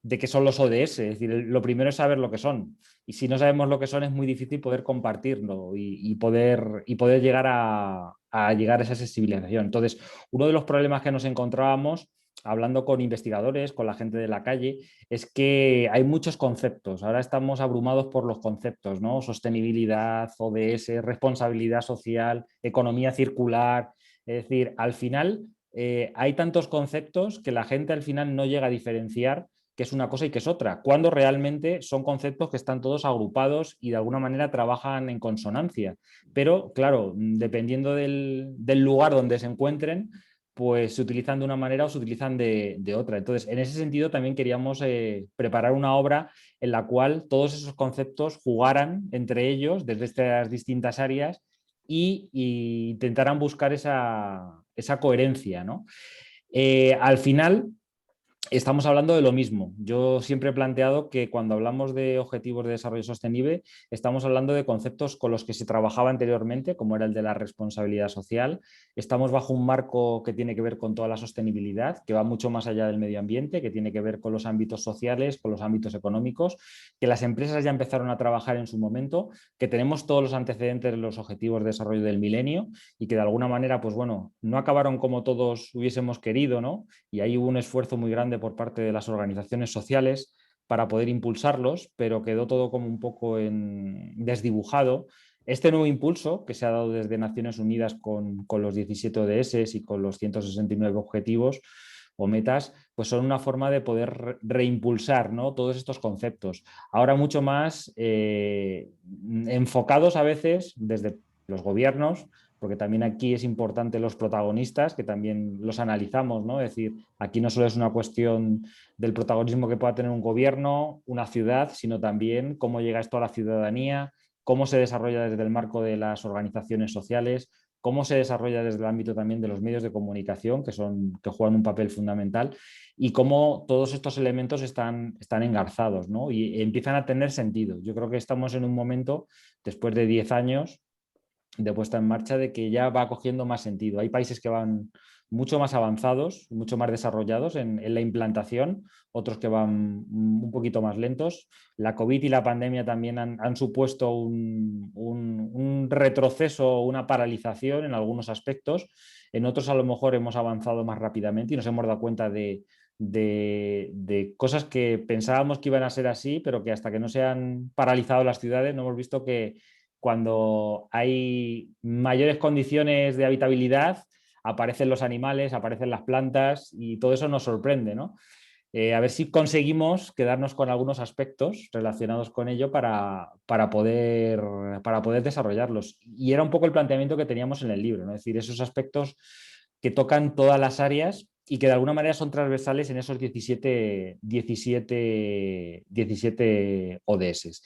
de qué son los ODS. Es decir, lo primero es saber lo que son, y si no sabemos lo que son es muy difícil poder compartirlo y poder llegar a llegar a esa sensibilización. Entonces, uno de los problemas que nos encontrábamos hablando con investigadores, con la gente de la calle, es que hay muchos conceptos. Ahora estamos abrumados por los conceptos, ¿no? Sostenibilidad, ODS, responsabilidad social, economía circular. Es decir, al final hay tantos conceptos que la gente al final no llega a diferenciar qué es una cosa y qué es otra, cuando realmente son conceptos que están todos agrupados y de alguna manera trabajan en consonancia. Pero claro, dependiendo del lugar donde se encuentren, pues se utilizan de una manera o se utilizan de otra. Entonces, en ese sentido también queríamos preparar una obra en la cual todos esos conceptos jugaran entre ellos desde estas distintas áreas y intentaran buscar esa coherencia, ¿no? Al final, estamos hablando de lo mismo. Yo siempre he planteado que cuando hablamos de objetivos de desarrollo sostenible, estamos hablando de conceptos con los que se trabajaba anteriormente, como era el de la responsabilidad social. Estamos bajo un marco que tiene que ver con toda la sostenibilidad, que va mucho más allá del medio ambiente, que tiene que ver con los ámbitos sociales, con los ámbitos económicos, que las empresas ya empezaron a trabajar en su momento, que tenemos todos los antecedentes de los objetivos de desarrollo del milenio y que de alguna manera, pues bueno, no acabaron como todos hubiésemos querido, ¿no? Y ahí hubo un esfuerzo muy grande por parte de las organizaciones sociales para poder impulsarlos, pero quedó todo como un poco desdibujado. Este nuevo impulso que se ha dado desde Naciones Unidas con los 17 ODS y con los 169 objetivos, o metas, pues son una forma de poder reimpulsar, ¿no?, todos estos conceptos. Ahora mucho más enfocados a veces desde los gobiernos, porque también aquí es importante los protagonistas, que también los analizamos, ¿no? Es decir, aquí no solo es una cuestión del protagonismo que pueda tener un gobierno, una ciudad, sino también cómo llega esto a la ciudadanía, cómo se desarrolla desde el marco de las organizaciones sociales, cómo se desarrolla desde el ámbito también de los medios de comunicación, que juegan un papel fundamental, y cómo todos estos elementos están engarzados, ¿no?, y empiezan a tener sentido. Yo creo que estamos en un momento, después de 10 años de puesta en marcha, de que ya va cogiendo más sentido. Hay países que van mucho más avanzados, mucho más desarrollados en la implantación, otros que van un poquito más lentos. La COVID y la pandemia también han supuesto un retroceso, una paralización en algunos aspectos. En otros a lo mejor hemos avanzado más rápidamente y nos hemos dado cuenta de cosas que pensábamos que iban a ser así, pero que hasta que no se han paralizado las ciudades no hemos visto que cuando hay mayores condiciones de habitabilidad, aparecen los animales, aparecen las plantas y todo eso nos sorprende, ¿no? A ver si conseguimos quedarnos con algunos aspectos relacionados con ello para poder desarrollarlos. Y era un poco el planteamiento que teníamos en el libro, ¿no? Es decir, esos aspectos que tocan todas las áreas y que de alguna manera son transversales en esos 17 ODS.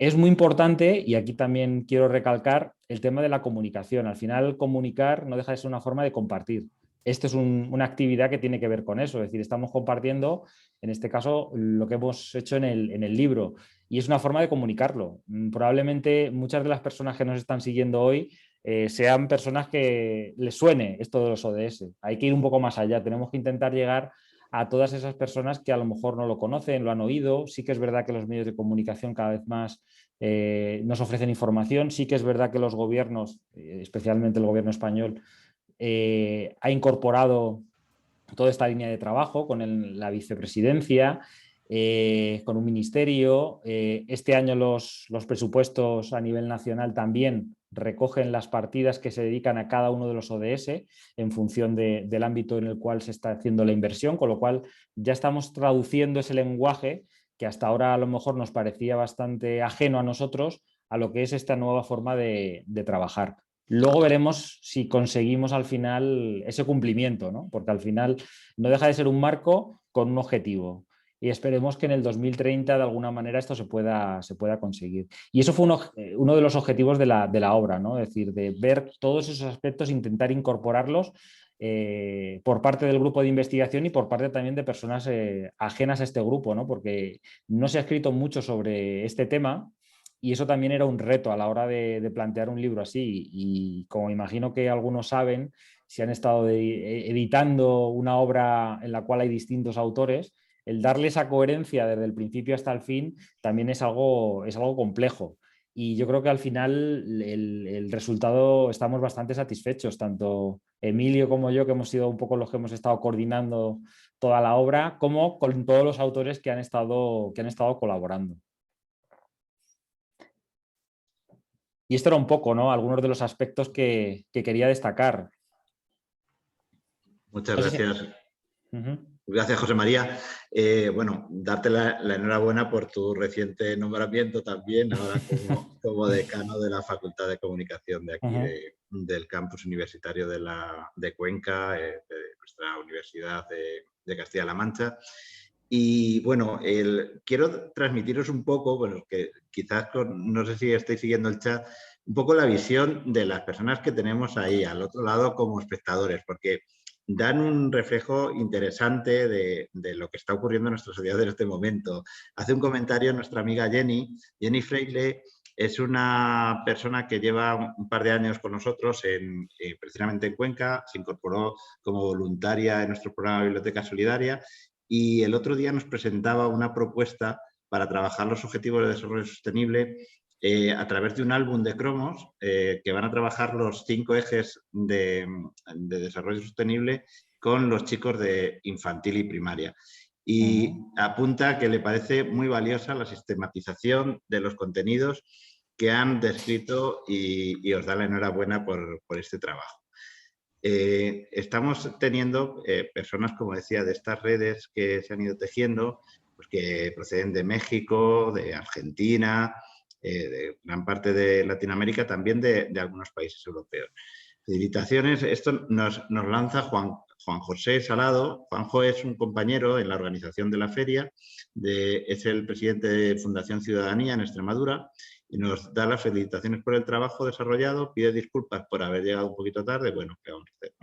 Es muy importante, y aquí también quiero recalcar, el tema de la comunicación. Al final, comunicar no deja de ser una forma de compartir. Esto es una actividad que tiene que ver con eso, es decir, estamos compartiendo, en este caso, lo que hemos hecho en el libro, y es una forma de comunicarlo. Probablemente muchas de las personas que nos están siguiendo hoy sean personas que les suene esto de los ODS. Hay que ir un poco más allá, tenemos que intentar llegar a todas esas personas que a lo mejor no lo conocen, lo han oído. Sí que es verdad que los medios de comunicación cada vez más nos ofrecen información. Sí que es verdad que los gobiernos, especialmente el gobierno español, ha incorporado toda esta línea de trabajo con la vicepresidencia, con un ministerio. Este año los presupuestos a nivel nacional también recogen las partidas que se dedican a cada uno de los ODS en función del ámbito en el cual se está haciendo la inversión, con lo cual ya estamos traduciendo ese lenguaje que hasta ahora a lo mejor nos parecía bastante ajeno a nosotros, a lo que es esta nueva forma de trabajar. Luego veremos si conseguimos al final ese cumplimiento, ¿no? Porque al final no deja de ser un marco con un objetivo. Y esperemos que en el 2030 de alguna manera esto se pueda conseguir. Y eso fue uno de los objetivos de la obra, ¿no? Es decir, de ver todos esos aspectos, intentar incorporarlos por parte del grupo de investigación y por parte también de personas ajenas a este grupo, ¿no? Porque no se ha escrito mucho sobre este tema. Y eso también era un reto a la hora de plantear un libro así. Y como imagino que algunos saben, si han estado editando una obra en la cual hay distintos autores, el darle esa coherencia desde el principio hasta el fin también es algo complejo. Y yo creo que al final el resultado estamos bastante satisfechos, tanto Emilio como yo, que hemos sido un poco los que hemos estado coordinando toda la obra, como con todos los autores que han estado colaborando. Y esto era un poco, ¿no?, algunos de los aspectos que quería destacar. Muchas gracias. Gracias, José María. Bueno, darte la enhorabuena por tu reciente nombramiento también, ahora como decano de la Facultad de Comunicación de aquí, del campus universitario de Cuenca, de nuestra Universidad de Castilla-La Mancha. Y bueno, quiero transmitiros un poco, bueno, que quizás no sé si estáis siguiendo el chat, un poco la visión de las personas que tenemos ahí al otro lado como espectadores, porque dan un reflejo interesante de lo que está ocurriendo en nuestra sociedad en este momento. Hace un comentario nuestra amiga Jenny Freile. Es una persona que lleva un par de años con nosotros precisamente en Cuenca, se incorporó como voluntaria en nuestro programa Biblioteca Solidaria y el otro día nos presentaba una propuesta para trabajar los objetivos de desarrollo sostenible a través de un álbum de cromos que van a trabajar los 5 ejes de desarrollo sostenible con los chicos de infantil y primaria. Y apunta que le parece muy valiosa la sistematización de los contenidos que han descrito y os da la enhorabuena por este trabajo. Estamos teniendo personas, como decía, de estas redes que se han ido tejiendo, pues que proceden de México, de Argentina, de gran parte de Latinoamérica, también de algunos países europeos. Felicitaciones. Esto nos lanza Juan José Salado. Juanjo es un compañero en la organización de la feria, es el presidente de Fundación Ciudadanía en Extremadura y nos da las felicitaciones por el trabajo desarrollado, pide disculpas por haber llegado un poquito tarde. Bueno, ¿qué vamos a hacer?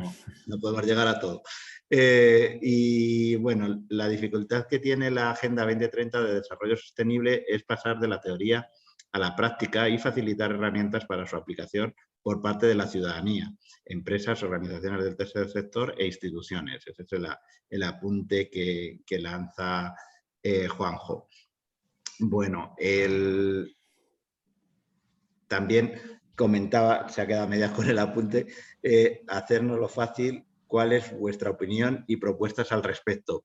No podemos llegar a todo. Y bueno, la dificultad que tiene la Agenda 2030 de Desarrollo Sostenible es pasar de la teoría a la práctica y facilitar herramientas para su aplicación por parte de la ciudadanía, empresas, organizaciones del tercer sector e instituciones. Ese es el apunte que lanza Juanjo. Bueno, también comentaba, se ha quedado a medias con el apunte, hacérnoslo fácil, cuál es vuestra opinión y propuestas al respecto.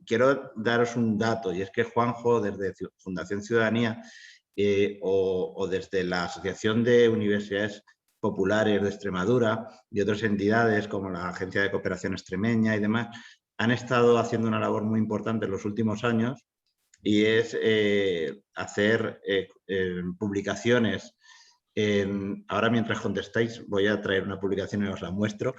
Quiero daros un dato, y es que Juanjo, desde Fundación Ciudadanía, o desde la Asociación de Universidades Populares de Extremadura y otras entidades como la Agencia de Cooperación Extremeña y demás, han estado haciendo una labor muy importante en los últimos años y es hacer publicaciones. Ahora, mientras contestáis, voy a traer una publicación y os la muestro.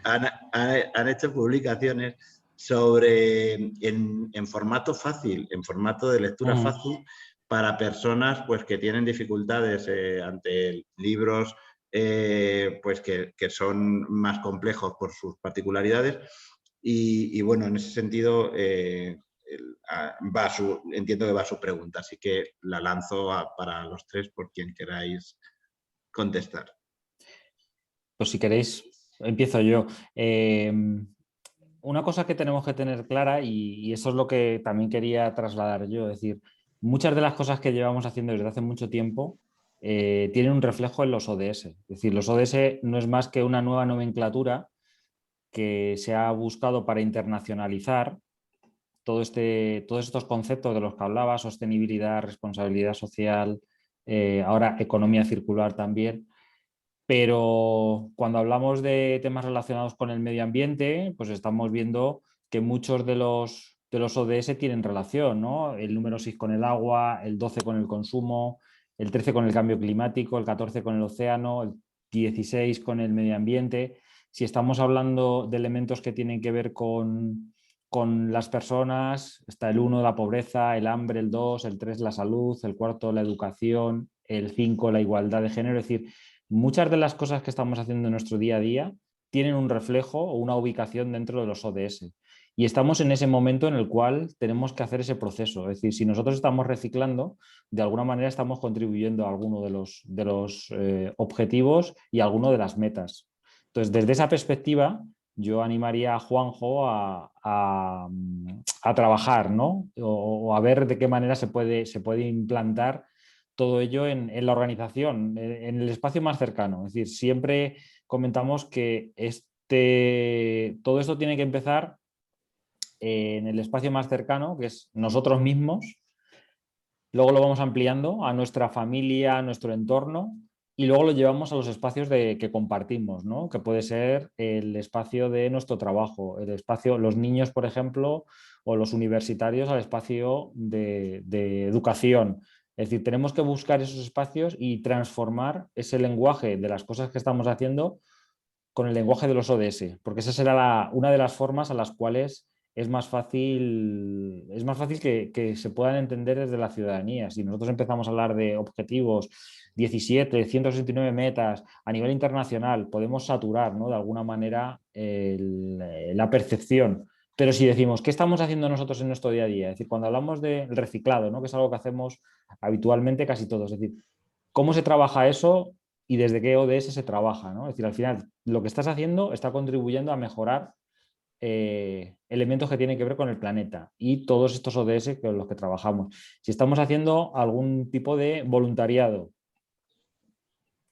Han hecho publicaciones sobre en formato fácil, en formato de lectura fácil, para personas pues, que tienen dificultades ante libros pues, que son más complejos por sus particularidades. Y bueno, en ese sentido, entiendo que va su pregunta, así que la lanzo para los tres por quien queráis contestar. Pues si queréis, empiezo yo. Una cosa que tenemos que tener clara, y eso es lo que también quería trasladar yo, es decir, muchas de las cosas que llevamos haciendo desde hace mucho tiempo tienen un reflejo en los ODS. Es decir, los ODS no es más que una nueva nomenclatura que se ha buscado para internacionalizar todos estos conceptos de los que hablaba, sostenibilidad, responsabilidad social, ahora economía circular también. Pero cuando hablamos de temas relacionados con el medio ambiente, pues estamos viendo que muchos de los ODS tienen relación, ¿no? El número 6 con el agua, el 12 con el consumo, el 13 con el cambio climático, el 14 con el océano, el 16 con el medio ambiente. Si estamos hablando de elementos que tienen que ver con las personas, está el 1 la pobreza, el hambre, el 2, el 3 la salud, el 4 la educación, el 5 la igualdad de género. Es decir, muchas de las cosas que estamos haciendo en nuestro día a día tienen un reflejo o una ubicación dentro de los ODS. Y estamos en ese momento en el cual tenemos que hacer ese proceso. Es decir, si nosotros estamos reciclando, de alguna manera estamos contribuyendo a alguno de los objetivos y a alguno de las metas. Entonces, desde esa perspectiva, yo animaría a Juanjo a trabajar, ¿no? O a ver de qué manera se puede implantar todo ello en la organización, en el espacio más cercano. Es decir, siempre comentamos que todo esto tiene que empezar en el espacio más cercano, que es nosotros mismos. Luego lo vamos ampliando a nuestra familia, a nuestro entorno, y luego lo llevamos a los espacios que compartimos, ¿no? Que puede ser el espacio de nuestro trabajo, el espacio, los niños, por ejemplo, o los universitarios al espacio de educación. Es decir, tenemos que buscar esos espacios y transformar ese lenguaje de las cosas que estamos haciendo con el lenguaje de los ODS, porque esa será una de las formas a las cuales es más fácil que se puedan entender desde la ciudadanía. Si nosotros empezamos a hablar de objetivos, 17, 169 metas a nivel internacional, podemos saturar, ¿no? De alguna manera la percepción. Pero si decimos, ¿qué estamos haciendo nosotros en nuestro día a día? Es decir, cuando hablamos del reciclado, ¿no? Que es algo que hacemos habitualmente casi todos. Es decir, ¿cómo se trabaja eso y desde qué ODS se trabaja, ¿no? Es decir, al final, lo que estás haciendo está contribuyendo a mejorar elementos que tienen que ver con el planeta y todos estos ODS con los que trabajamos. Si estamos haciendo algún tipo de voluntariado,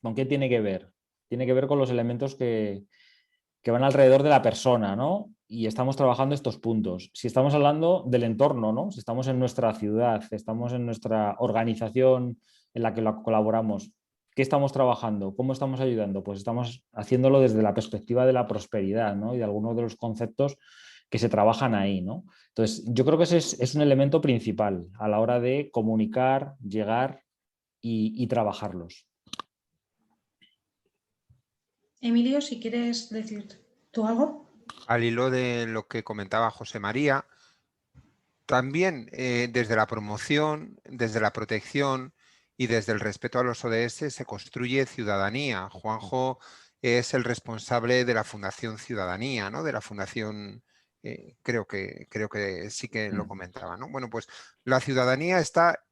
¿con qué tiene que ver? Tiene que ver con los elementos que van alrededor de la persona, ¿no? Y estamos trabajando estos puntos. Si estamos hablando del entorno, ¿no? Si estamos en nuestra ciudad, estamos en nuestra organización en la que colaboramos, ¿Qué estamos trabajando? ¿Cómo estamos ayudando? Pues estamos haciéndolo desde la perspectiva de la prosperidad, ¿no? Y de algunos de los conceptos que se trabajan ahí, ¿no? Entonces, yo creo que ese es un elemento principal a la hora de comunicar, llegar y trabajarlos. Emilio, si quieres decir tú algo. Al hilo de lo que comentaba José María, también desde la promoción, desde la protección y desde el respeto a los ODS se construye ciudadanía. Juanjo es el responsable de la Fundación Ciudadanía, ¿no? De la Fundación, creo que sí que lo comentaba, ¿no? Bueno, pues la ciudadanía está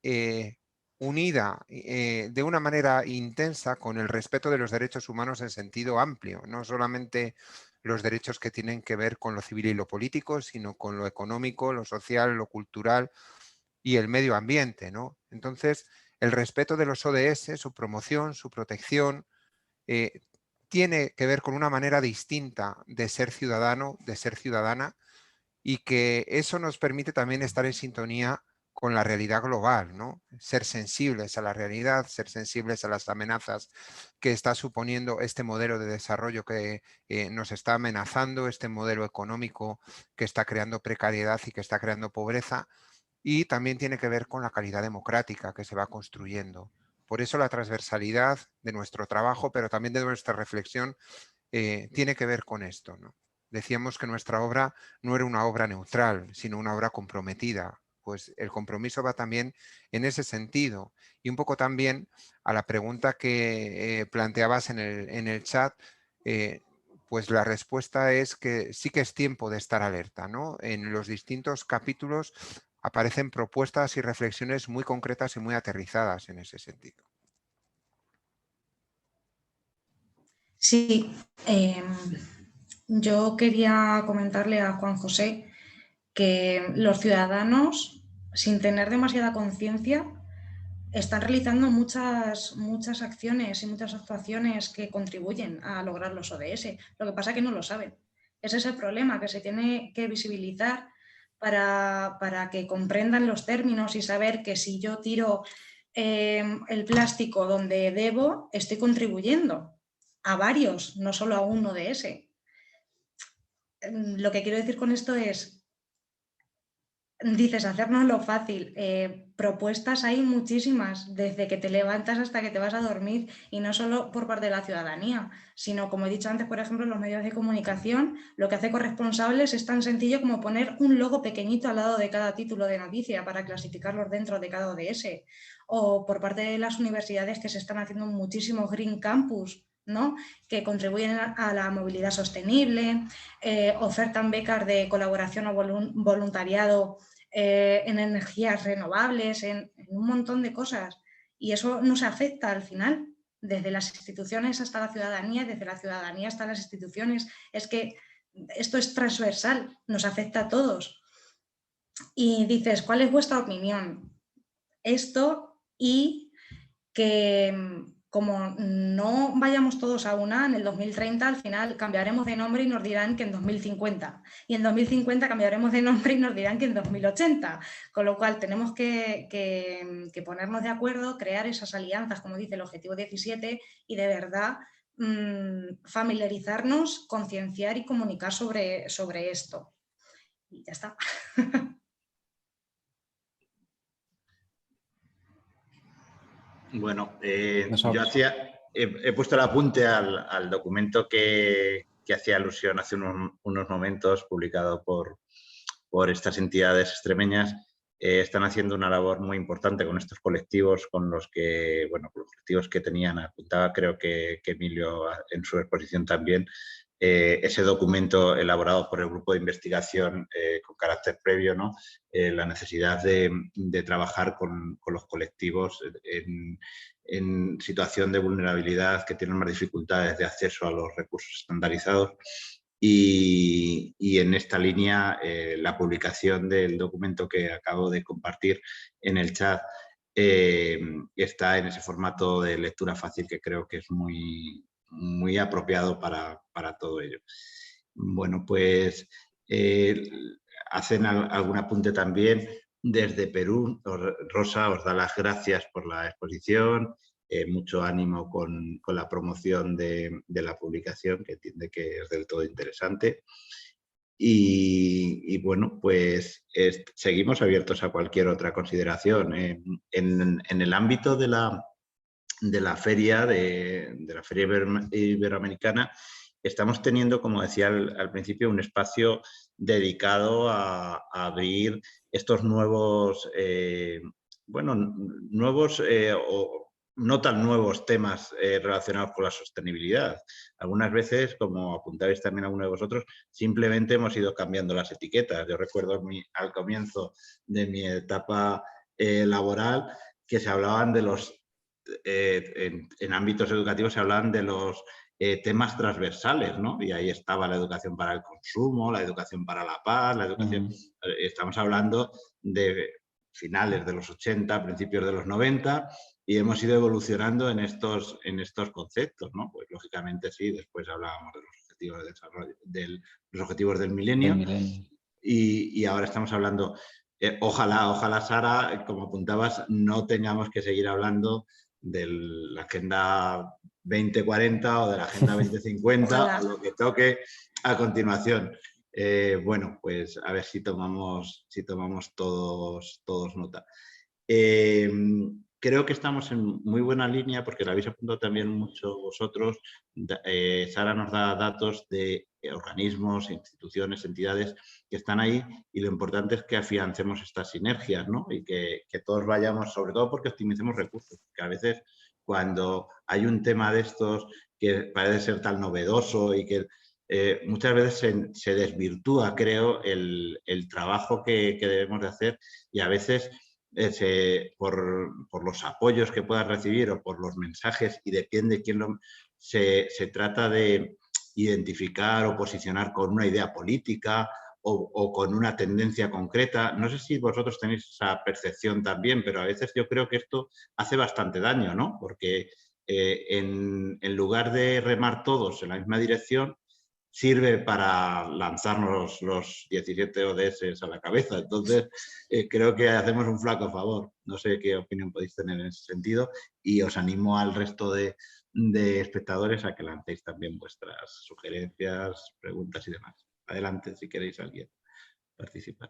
unida de una manera intensa con el respeto de los derechos humanos en sentido amplio, no solamente los derechos que tienen que ver con lo civil y lo político, sino con lo económico, lo social, lo cultural y el medio ambiente, ¿no? Entonces, el respeto de los ODS, su promoción, su protección, tiene que ver con una manera distinta de ser ciudadano, de ser ciudadana, y que eso nos permite también estar en sintonía con la realidad global, ¿no? Ser sensibles a la realidad, ser sensibles a las amenazas que está suponiendo este modelo de desarrollo que nos está amenazando, este modelo económico que está creando precariedad y que está creando pobreza, y también tiene que ver con la calidad democrática que se va construyendo. Por eso la transversalidad de nuestro trabajo, pero también de nuestra reflexión, tiene que ver con esto, ¿no? Decíamos que nuestra obra no era una obra neutral, sino una obra comprometida. Pues el compromiso va también en ese sentido. Y un poco también a la pregunta que planteabas en el chat, pues la respuesta es que sí que es tiempo de estar alerta, ¿no? En los distintos capítulos aparecen propuestas y reflexiones muy concretas y muy aterrizadas en ese sentido. Sí, yo quería comentarle a Juan José que los ciudadanos, sin tener demasiada conciencia, están realizando muchas acciones y muchas actuaciones que contribuyen a lograr los ODS. Lo que pasa es que no lo saben. Ese es el problema, que se tiene que visibilizar para que comprendan los términos y saber que si yo tiro el plástico donde debo, estoy contribuyendo a varios, no solo a un ODS. Lo que quiero decir con esto es, dices, hacérnoslo fácil. Propuestas hay muchísimas, desde que te levantas hasta que te vas a dormir, y no solo por parte de la ciudadanía, sino, como he dicho antes, por ejemplo, en los medios de comunicación, lo que hace Corresponsables es tan sencillo como poner un logo pequeñito al lado de cada título de noticia para clasificarlos dentro de cada ODS, o por parte de las universidades, que se están haciendo muchísimos Green Campus, ¿no? Que contribuyen a la movilidad sostenible, ofertan becas de colaboración o voluntariado en energías renovables, en un montón de cosas. Y eso nos afecta al final, desde las instituciones hasta la ciudadanía, desde la ciudadanía hasta las instituciones. Es que esto es transversal, nos afecta a todos. Y dices, ¿cuál es vuestra opinión? Esto, y que como no vayamos todos a una, en el 2030 al final cambiaremos de nombre y nos dirán que en 2050. Y en 2050 cambiaremos de nombre y nos dirán que en 2080. Con lo cual tenemos que ponernos de acuerdo, crear esas alianzas, como dice el Objetivo 17, y de verdad familiarizarnos, concienciar y comunicar sobre esto. Y ya está. Bueno, yo he puesto el apunte al documento que hacía alusión hace unos momentos, publicado por estas entidades extremeñas. Están haciendo una labor muy importante con estos colectivos, con los colectivos que tenían, apuntaba creo que Emilio en su exposición también, ese documento elaborado por el grupo de investigación con carácter previo, ¿no? La necesidad de trabajar con los colectivos en situación de vulnerabilidad, que tienen más dificultades de acceso a los recursos estandarizados. Y en esta línea, la publicación del documento que acabo de compartir en el chat está en ese formato de lectura fácil, que creo que es muy apropiado para todo ello. Bueno, pues hacen algún apunte también desde Perú. Rosa os da las gracias por la exposición mucho ánimo con la promoción de la publicación, que entiende que es del todo interesante. Y bueno, pues seguimos abiertos a cualquier otra consideración. En el ámbito de la feria, de la Feria Iberoamericana, estamos teniendo, como decía al principio, un espacio dedicado a abrir estos nuevos, nuevos o no tan nuevos temas relacionados con la sostenibilidad. Algunas veces, como apuntabais también alguno de vosotros, simplemente hemos ido cambiando las etiquetas. Yo recuerdo al comienzo de mi etapa laboral que se hablaban de los, en ámbitos educativos se hablaban de los temas transversales, ¿no? Y ahí estaba la educación para el consumo, la educación para la paz, la educación... Estamos hablando de finales de los 80, principios de los 90, y hemos ido evolucionando en estos conceptos, ¿no? Pues lógicamente sí, después hablábamos de los objetivos de desarrollo, los objetivos del milenio, y ahora estamos hablando, ojalá Sara, como apuntabas, no tengamos que seguir hablando de la Agenda 2040 o de la Agenda 2050 o lo que toque a continuación. Bueno, pues a ver si tomamos todos nota. Creo que estamos en muy buena línea porque lo habéis apuntado también mucho vosotros. Sara nos da datos de organismos, instituciones, entidades que están ahí, y lo importante es que afiancemos estas sinergias, ¿no? Y que todos vayamos, sobre todo porque optimicemos recursos, que a veces cuando hay un tema de estos que parece ser tan novedoso y que muchas veces se desvirtúa, creo, el trabajo que debemos de hacer, y a veces por los apoyos que puedas recibir o por los mensajes, y depende quién se trata de identificar o posicionar con una idea política o con una tendencia concreta. No sé si vosotros tenéis esa percepción también, pero a veces yo creo que esto hace bastante daño, ¿no? Porque en lugar de remar todos en la misma dirección, sirve para lanzarnos los 17 ODS a la cabeza. Entonces, creo que hacemos un flaco favor. No sé qué opinión podéis tener en ese sentido, y os animo al resto de espectadores a que lancéis también vuestras sugerencias, preguntas y demás. Adelante, si queréis alguien participar.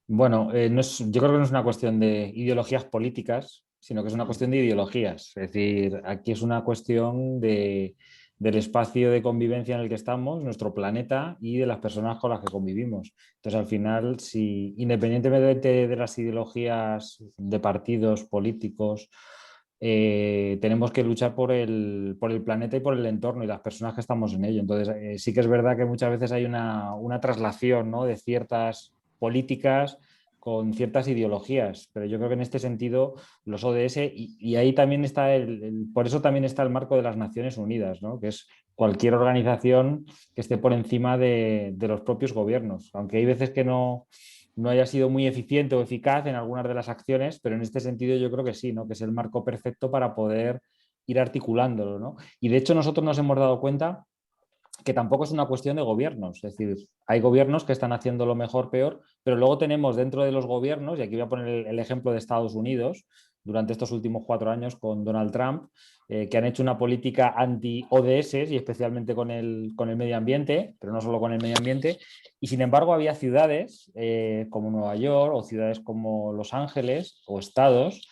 Bueno, yo creo que no es una cuestión de ideologías políticas, sino que es una cuestión de ideologías. Es decir, aquí es una cuestión del espacio de convivencia en el que estamos, nuestro planeta, y de las personas con las que convivimos. Entonces, al final, si independientemente de las ideologías de partidos políticos, tenemos que luchar por el planeta y por el entorno y las personas que estamos en ello. Entonces, sí que es verdad que muchas veces hay una traslación, ¿no?, de ciertas políticas con ciertas ideologías, pero yo creo que en este sentido los ODS, y ahí también está por eso también está el marco de las Naciones Unidas, ¿no?, que es cualquier organización que esté por encima de los propios gobiernos, aunque hay veces que no haya sido muy eficiente o eficaz en algunas de las acciones, pero en este sentido yo creo que sí, ¿no?, que es el marco perfecto para poder ir articulándolo, ¿no? Y de hecho nosotros nos hemos dado cuenta que tampoco es una cuestión de gobiernos, es decir, hay gobiernos que están haciendo lo mejor, peor, pero luego tenemos dentro de los gobiernos, y aquí voy a poner el ejemplo de Estados Unidos, durante estos últimos 4 años con Donald Trump, que han hecho una política anti-ODS y especialmente con el medio ambiente, pero no solo con el medio ambiente, y sin embargo había ciudades como Nueva York o ciudades como Los Ángeles o estados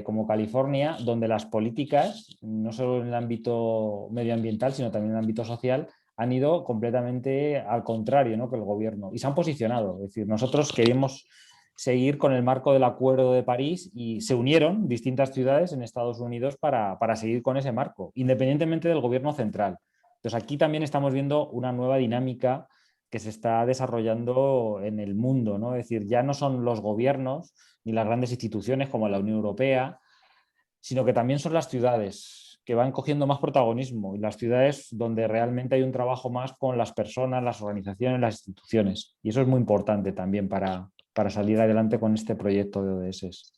como California, donde las políticas, no solo en el ámbito medioambiental, sino también en el ámbito social, han ido completamente al contrario, ¿no?, que el gobierno, y se han posicionado. Es decir, nosotros queríamos seguir con el marco del Acuerdo de París y se unieron distintas ciudades en Estados Unidos para seguir con ese marco, independientemente del gobierno central. Entonces aquí también estamos viendo una nueva dinámica que se está desarrollando en el mundo, ¿no? Es decir, ya no son los gobiernos ni las grandes instituciones como la Unión Europea, sino que también son las ciudades que van cogiendo más protagonismo, y las ciudades donde realmente hay un trabajo más con las personas, las organizaciones, las instituciones. Y eso es muy importante también para salir adelante con este proyecto de ODS.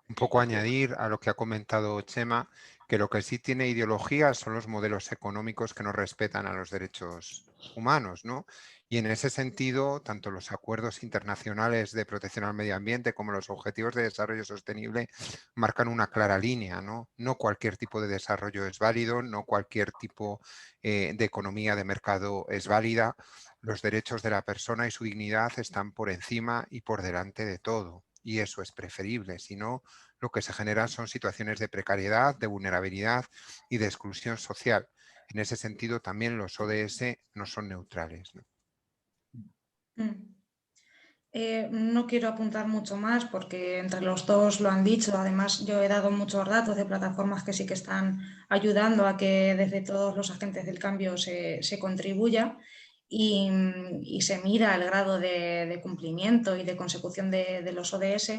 Un poco añadir a lo que ha comentado Chema, que lo que sí tiene ideología son los modelos económicos que no respetan a los derechos humanos, ¿no? Y en ese sentido, tanto los acuerdos internacionales de protección al medio ambiente como los objetivos de desarrollo sostenible marcan una clara línea, ¿no? No cualquier tipo de desarrollo es válido, no cualquier tipo de economía de mercado es válida. Los derechos de la persona y su dignidad están por encima y por delante de todo. Y eso es preferible, si no, lo que se genera son situaciones de precariedad, de vulnerabilidad y de exclusión social. En ese sentido, también los ODS no son neutrales, ¿no? No quiero apuntar mucho más porque entre los dos lo han dicho. Además, yo he dado muchos datos de plataformas que sí que están ayudando a que desde todos los agentes del cambio se contribuya y se mira el grado de cumplimiento y de consecución de los ODS.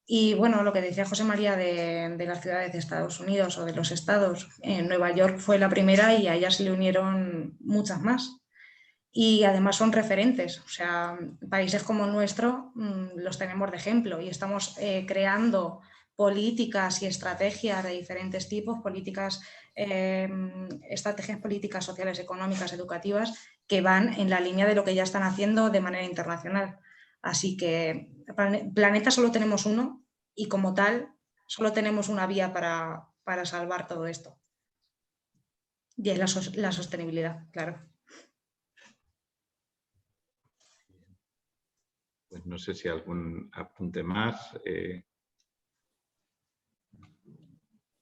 Y bueno, lo que decía José María de las ciudades de Estados Unidos o de los estados, en Nueva York fue la primera y a ella se le unieron muchas más. Y además son referentes, o sea, países como el nuestro los tenemos de ejemplo y estamos creando políticas y estrategias de diferentes tipos, estrategias políticas, sociales, económicas, educativas, que van en la línea de lo que ya están haciendo de manera internacional. Así que planeta solo tenemos uno y como tal solo tenemos una vía para salvar todo esto. Y es la sostenibilidad, claro. Pues no sé si algún apunte más.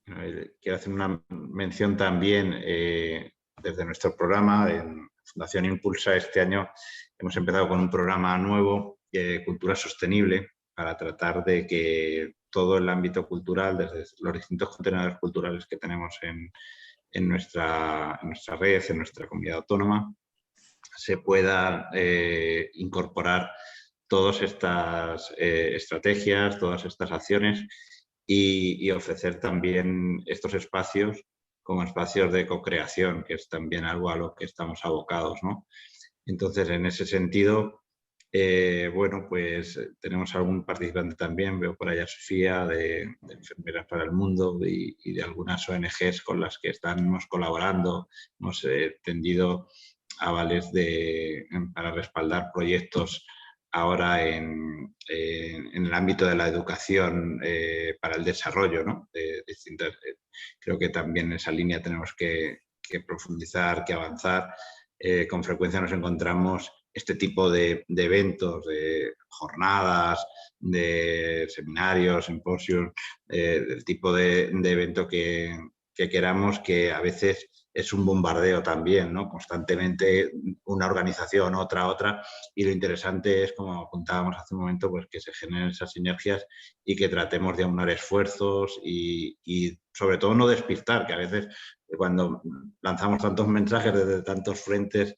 Quiero hacer una mención también desde nuestro programa. En Fundación Impulsa este año hemos empezado con un programa nuevo, Cultura Sostenible, para tratar de que todo el ámbito cultural, desde los distintos contenedores culturales que tenemos en nuestra red, en nuestra comunidad autónoma, se pueda incorporar todas estas estrategias, todas estas acciones y ofrecer también estos espacios como espacios de co-creación, que es también algo a lo que estamos abocados, ¿no? Entonces, en ese sentido, bueno, pues tenemos algún participante también, veo por allá a Sofía, de Enfermeras para el Mundo y de algunas ONGs con las que estamos colaborando, hemos tendido avales para respaldar proyectos ahora en el ámbito de la educación para el desarrollo, ¿no? Creo que también en esa línea tenemos que profundizar, que avanzar. Con frecuencia nos encontramos este tipo de eventos, de jornadas, de seminarios, simposios, del tipo de evento que queramos, que a veces es un bombardeo también, ¿no? Constantemente una organización, otra, y lo interesante es, como apuntábamos hace un momento, pues que se generen esas sinergias y que tratemos de aunar esfuerzos y sobre todo no despistar, que a veces cuando lanzamos tantos mensajes desde tantos frentes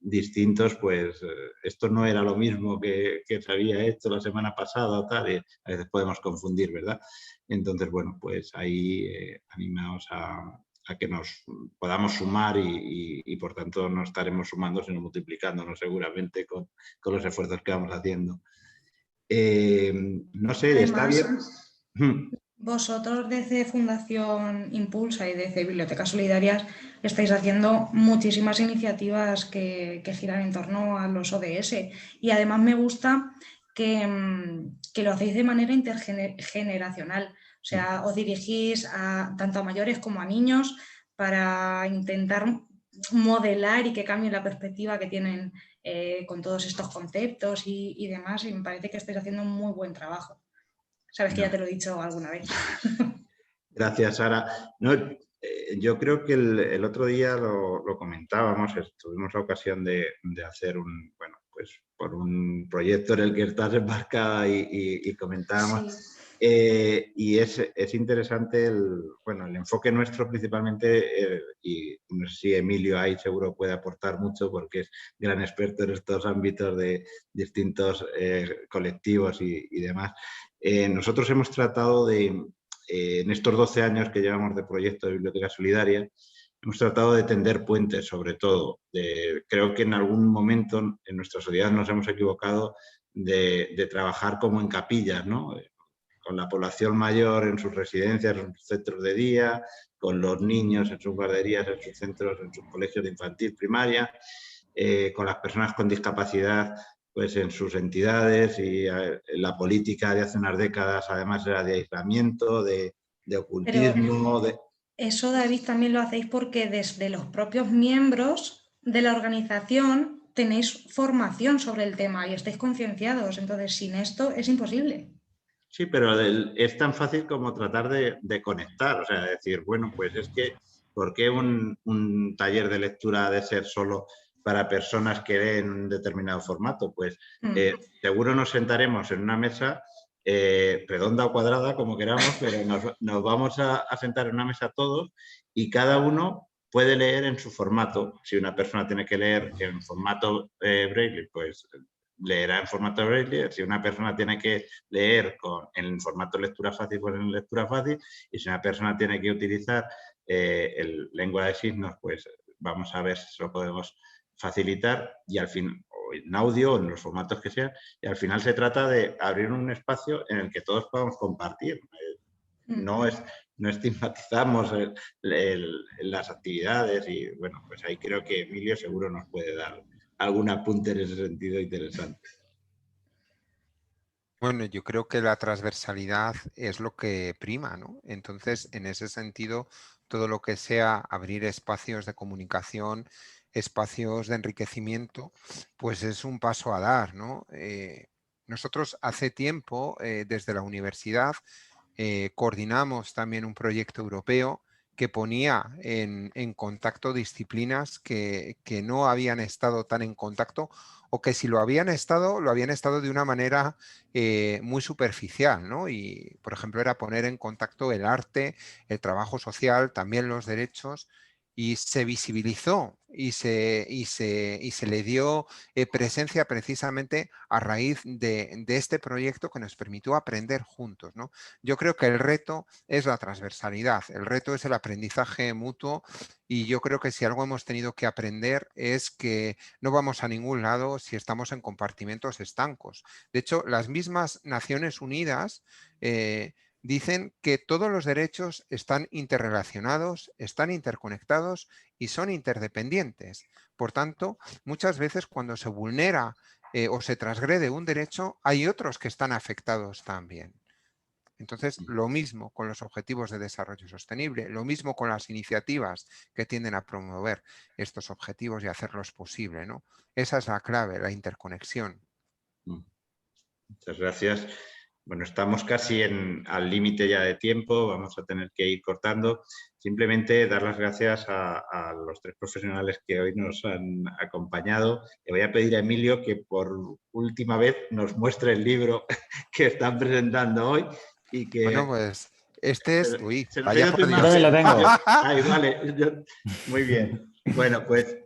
distintos, pues esto no era lo mismo que se había hecho la semana pasada o tal, y a veces podemos confundir, ¿verdad? Entonces, bueno, pues ahí animaos a que nos podamos sumar y por tanto no estaremos sumando, sino multiplicándonos seguramente con los esfuerzos que vamos haciendo. No sé, está bien. Vosotros desde Fundación Impulsa y desde Bibliotecas Solidarias estáis haciendo muchísimas iniciativas que giran en torno a los ODS y además me gusta que lo hacéis de manera intergeneracional, o sea, os dirigís tanto a mayores como a niños para intentar modelar y que cambien la perspectiva que tienen con todos estos conceptos y demás, y me parece que estáis haciendo un muy buen trabajo. Sabes que ya te lo he dicho alguna vez. Gracias, Sara. No, yo creo que el otro día lo comentábamos, tuvimos la ocasión de hacer por un proyecto en el que estás embarcada y comentábamos. Sí. Y es interesante el enfoque nuestro principalmente, y no sé si Emilio ahí seguro puede aportar mucho porque es gran experto en estos ámbitos de distintos colectivos y demás. Nosotros hemos tratado en estos 12 años que llevamos de proyecto de Biblioteca Solidaria, hemos tratado de tender puentes, sobre todo. Creo que en algún momento en nuestra sociedad nos hemos equivocado de trabajar como en capillas, ¿no? con la población mayor en sus residencias, en sus centros de día, con los niños en sus guarderías, en sus centros, en sus colegios de infantil, primaria, con las personas con discapacidad pues en sus entidades, y la política de hace unas décadas además era de aislamiento, de ocultismo. Eso, David, también lo hacéis porque desde los propios miembros de la organización tenéis formación sobre el tema y estáis concienciados. Entonces, sin esto es imposible. Sí, pero es tan fácil como tratar de conectar. O sea, decir, bueno, pues es que, ¿por qué un taller de lectura ha de ser solo para personas que leen un determinado formato? Pues seguro nos sentaremos en una mesa redonda o cuadrada, como queramos, pero nos vamos a sentar en una mesa todos y cada uno puede leer en su formato. Si una persona tiene que leer en formato Braille, pues leerá en formato Braille. Si una persona tiene que leer en formato lectura fácil, pues en lectura fácil. Y si una persona tiene que utilizar el lengua de signos, pues vamos a ver si lo podemos facilitar, y al fin, o en audio o en los formatos que sean, y al final se trata de abrir un espacio en el que todos podamos compartir. No estigmatizamos las actividades, y bueno, pues ahí creo que Emilio seguro nos puede dar algún apunte en ese sentido interesante. Bueno, yo creo que la transversalidad es lo que prima, ¿no? Entonces, en ese sentido, todo lo que sea abrir espacios de comunicación, espacios de enriquecimiento, pues es un paso a dar, ¿no? Nosotros hace tiempo, desde la universidad, coordinamos también un proyecto europeo que ponía en contacto disciplinas que no habían estado tan en contacto, o que si lo habían estado de una manera muy superficial, ¿no? Y, por ejemplo, era poner en contacto el arte, el trabajo social, también los derechos, y se visibilizó y se le dio presencia precisamente a raíz de este proyecto que nos permitió aprender juntos, ¿no? Yo creo que el reto es la transversalidad, el reto es el aprendizaje mutuo, y yo creo que si algo hemos tenido que aprender es que no vamos a ningún lado si estamos en compartimentos estancos. De hecho, las mismas Naciones Unidas dicen que todos los derechos están interrelacionados, están interconectados y son interdependientes. Por tanto, muchas veces cuando se vulnera o se transgrede un derecho, hay otros que están afectados también. Entonces, lo mismo con los objetivos de desarrollo sostenible, lo mismo con las iniciativas que tienden a promover estos objetivos y hacerlos posible, ¿no? Esa es la clave, la interconexión. Muchas gracias. Bueno, estamos casi al límite ya de tiempo, vamos a tener que ir cortando. Simplemente dar las gracias a los tres profesionales que hoy nos han acompañado. Le voy a pedir a Emilio que por última vez nos muestre el libro que están presentando hoy. Y que, bueno, pues este es tuyo. Yo también lo tengo. Ay, vale. Muy bien. Bueno, pues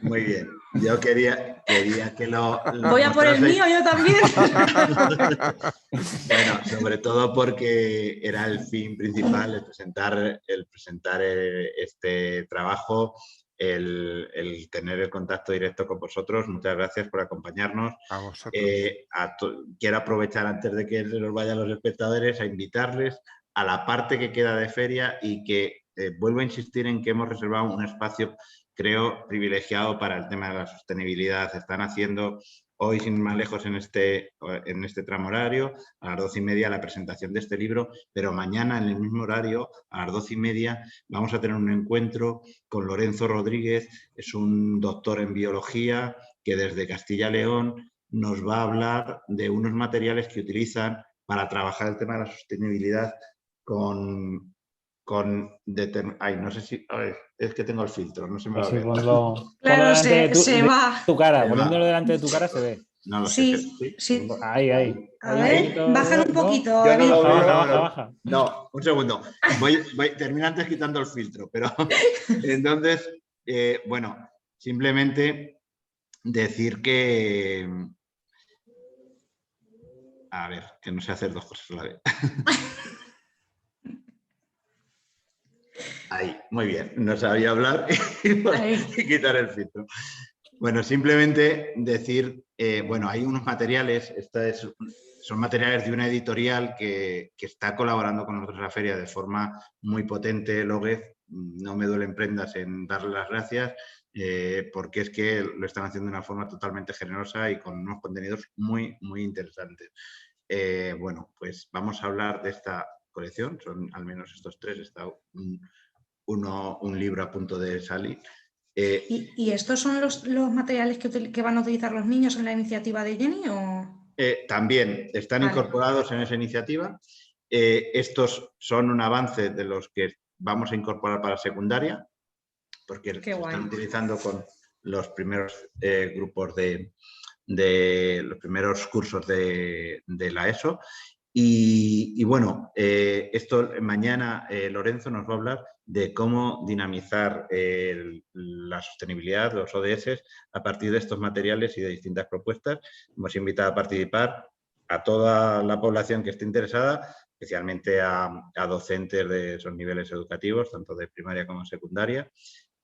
muy bien. Yo quería que lo voy a por el mío, yo también. Bueno, sobre todo porque era el fin principal, el presentar este trabajo, el tener el contacto directo con vosotros. Muchas gracias por acompañarnos. A vosotros. Quiero aprovechar, antes de que se nos vayan los espectadores, a invitarles a la parte que queda de feria, y que vuelvo a insistir en que hemos reservado un espacio, creo, privilegiado para el tema de la sostenibilidad. Están haciendo hoy, sin ir más lejos, en este tramo horario, a las 12:30, la presentación de este libro, pero mañana en el mismo horario, a las 12:30, vamos a tener un encuentro con Lorenzo Rodríguez. Es un doctor en biología que desde Castilla y León nos va a hablar de unos materiales que utilizan para trabajar el tema de la sostenibilidad ay, no sé si... es que tengo el filtro, no se me va a ver. Claro, se va. Tu cara, poniéndolo delante de tu cara se ve. No lo sé. Sí. Ahí. A ver, bájalo un poquito. Yo no lo veo. Baja. No, un segundo. Termino antes quitando el filtro, pero entonces, bueno, simplemente decir que... A ver, que no sé hacer dos cosas a la vez. Ahí, muy bien. No sabía hablar y quitar el filtro. Bueno, simplemente decir, bueno, hay unos materiales, esta es son materiales de una editorial que está colaborando con nosotros en la feria de forma muy potente, López. No me duelen prendas en darle las gracias, porque es que lo están haciendo de una forma totalmente generosa y con unos contenidos muy, muy interesantes. Bueno, pues vamos a hablar de esta colección, son al menos estos tres, está un libro a punto de salir. ¿Y estos son los materiales que van a utilizar los niños en la iniciativa de Jenny? También están incorporados en esa iniciativa. Estos son un avance de los que vamos a incorporar para secundaria, porque se están utilizando con los primeros grupos de los primeros cursos de la ESO. Y bueno, esto mañana Lorenzo nos va a hablar de cómo dinamizar la sostenibilidad, los ODS, a partir de estos materiales y de distintas propuestas. Hemos invitado a participar a toda la población que esté interesada, especialmente a docentes de esos niveles educativos, tanto de primaria como secundaria,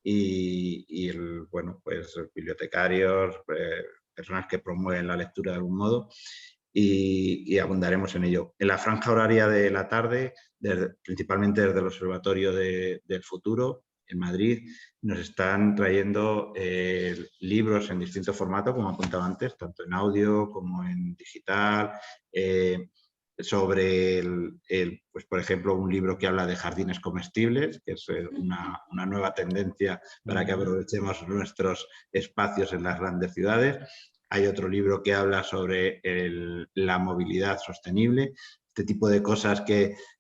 y bueno, pues bibliotecarios, personas que promueven la lectura de algún modo, y abundaremos en ello. En la franja horaria de la tarde, principalmente desde el Observatorio del Futuro, en Madrid, nos están trayendo libros en distintos formatos, como apuntaba antes, tanto en audio como en digital, sobre, pues por ejemplo, un libro que habla de jardines comestibles, que es una nueva tendencia para que aprovechemos nuestros espacios en las grandes ciudades. Hay otro libro que habla sobre la movilidad sostenible, este tipo de cosas,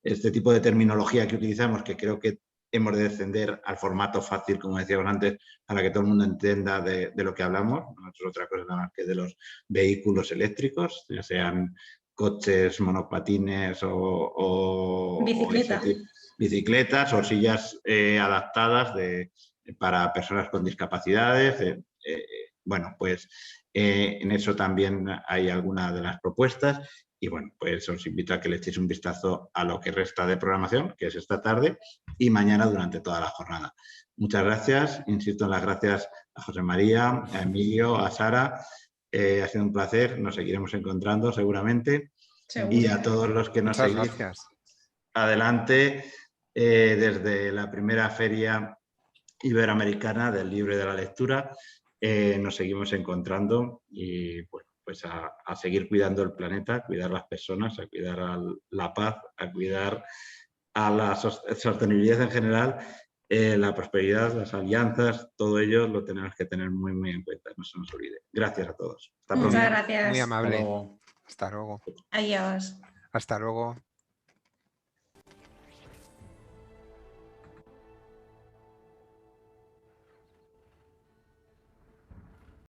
este tipo de terminología que utilizamos, que creo que hemos de descender al formato fácil, como decíamos antes, para que todo el mundo entienda de lo que hablamos. No es otra cosa nada más que de los vehículos eléctricos, ya sean coches, monopatines o bicicletas o sillas adaptadas para personas con discapacidades. Bueno, pues en eso también hay algunas de las propuestas. Y bueno, pues os invito a que le echéis un vistazo a lo que resta de programación, que es esta tarde y mañana durante toda la jornada. Muchas gracias. Insisto en las gracias a José María, a Emilio, a Sara. Ha sido un placer. Nos seguiremos encontrando seguramente. ¿Seguro? Y a todos los que nos seguís. Gracias. Adelante desde la primera feria iberoamericana del libro y de la lectura. Nos seguimos encontrando y bueno, pues a seguir cuidando el planeta, a cuidar las personas, a cuidar la paz, a cuidar a la sostenibilidad en general, la prosperidad, las alianzas, todo ello lo tenemos que tener muy, muy en cuenta, no se nos olvide. Gracias a todos. Muchas gracias. Muy amable. Hasta luego. Adiós. Hasta luego.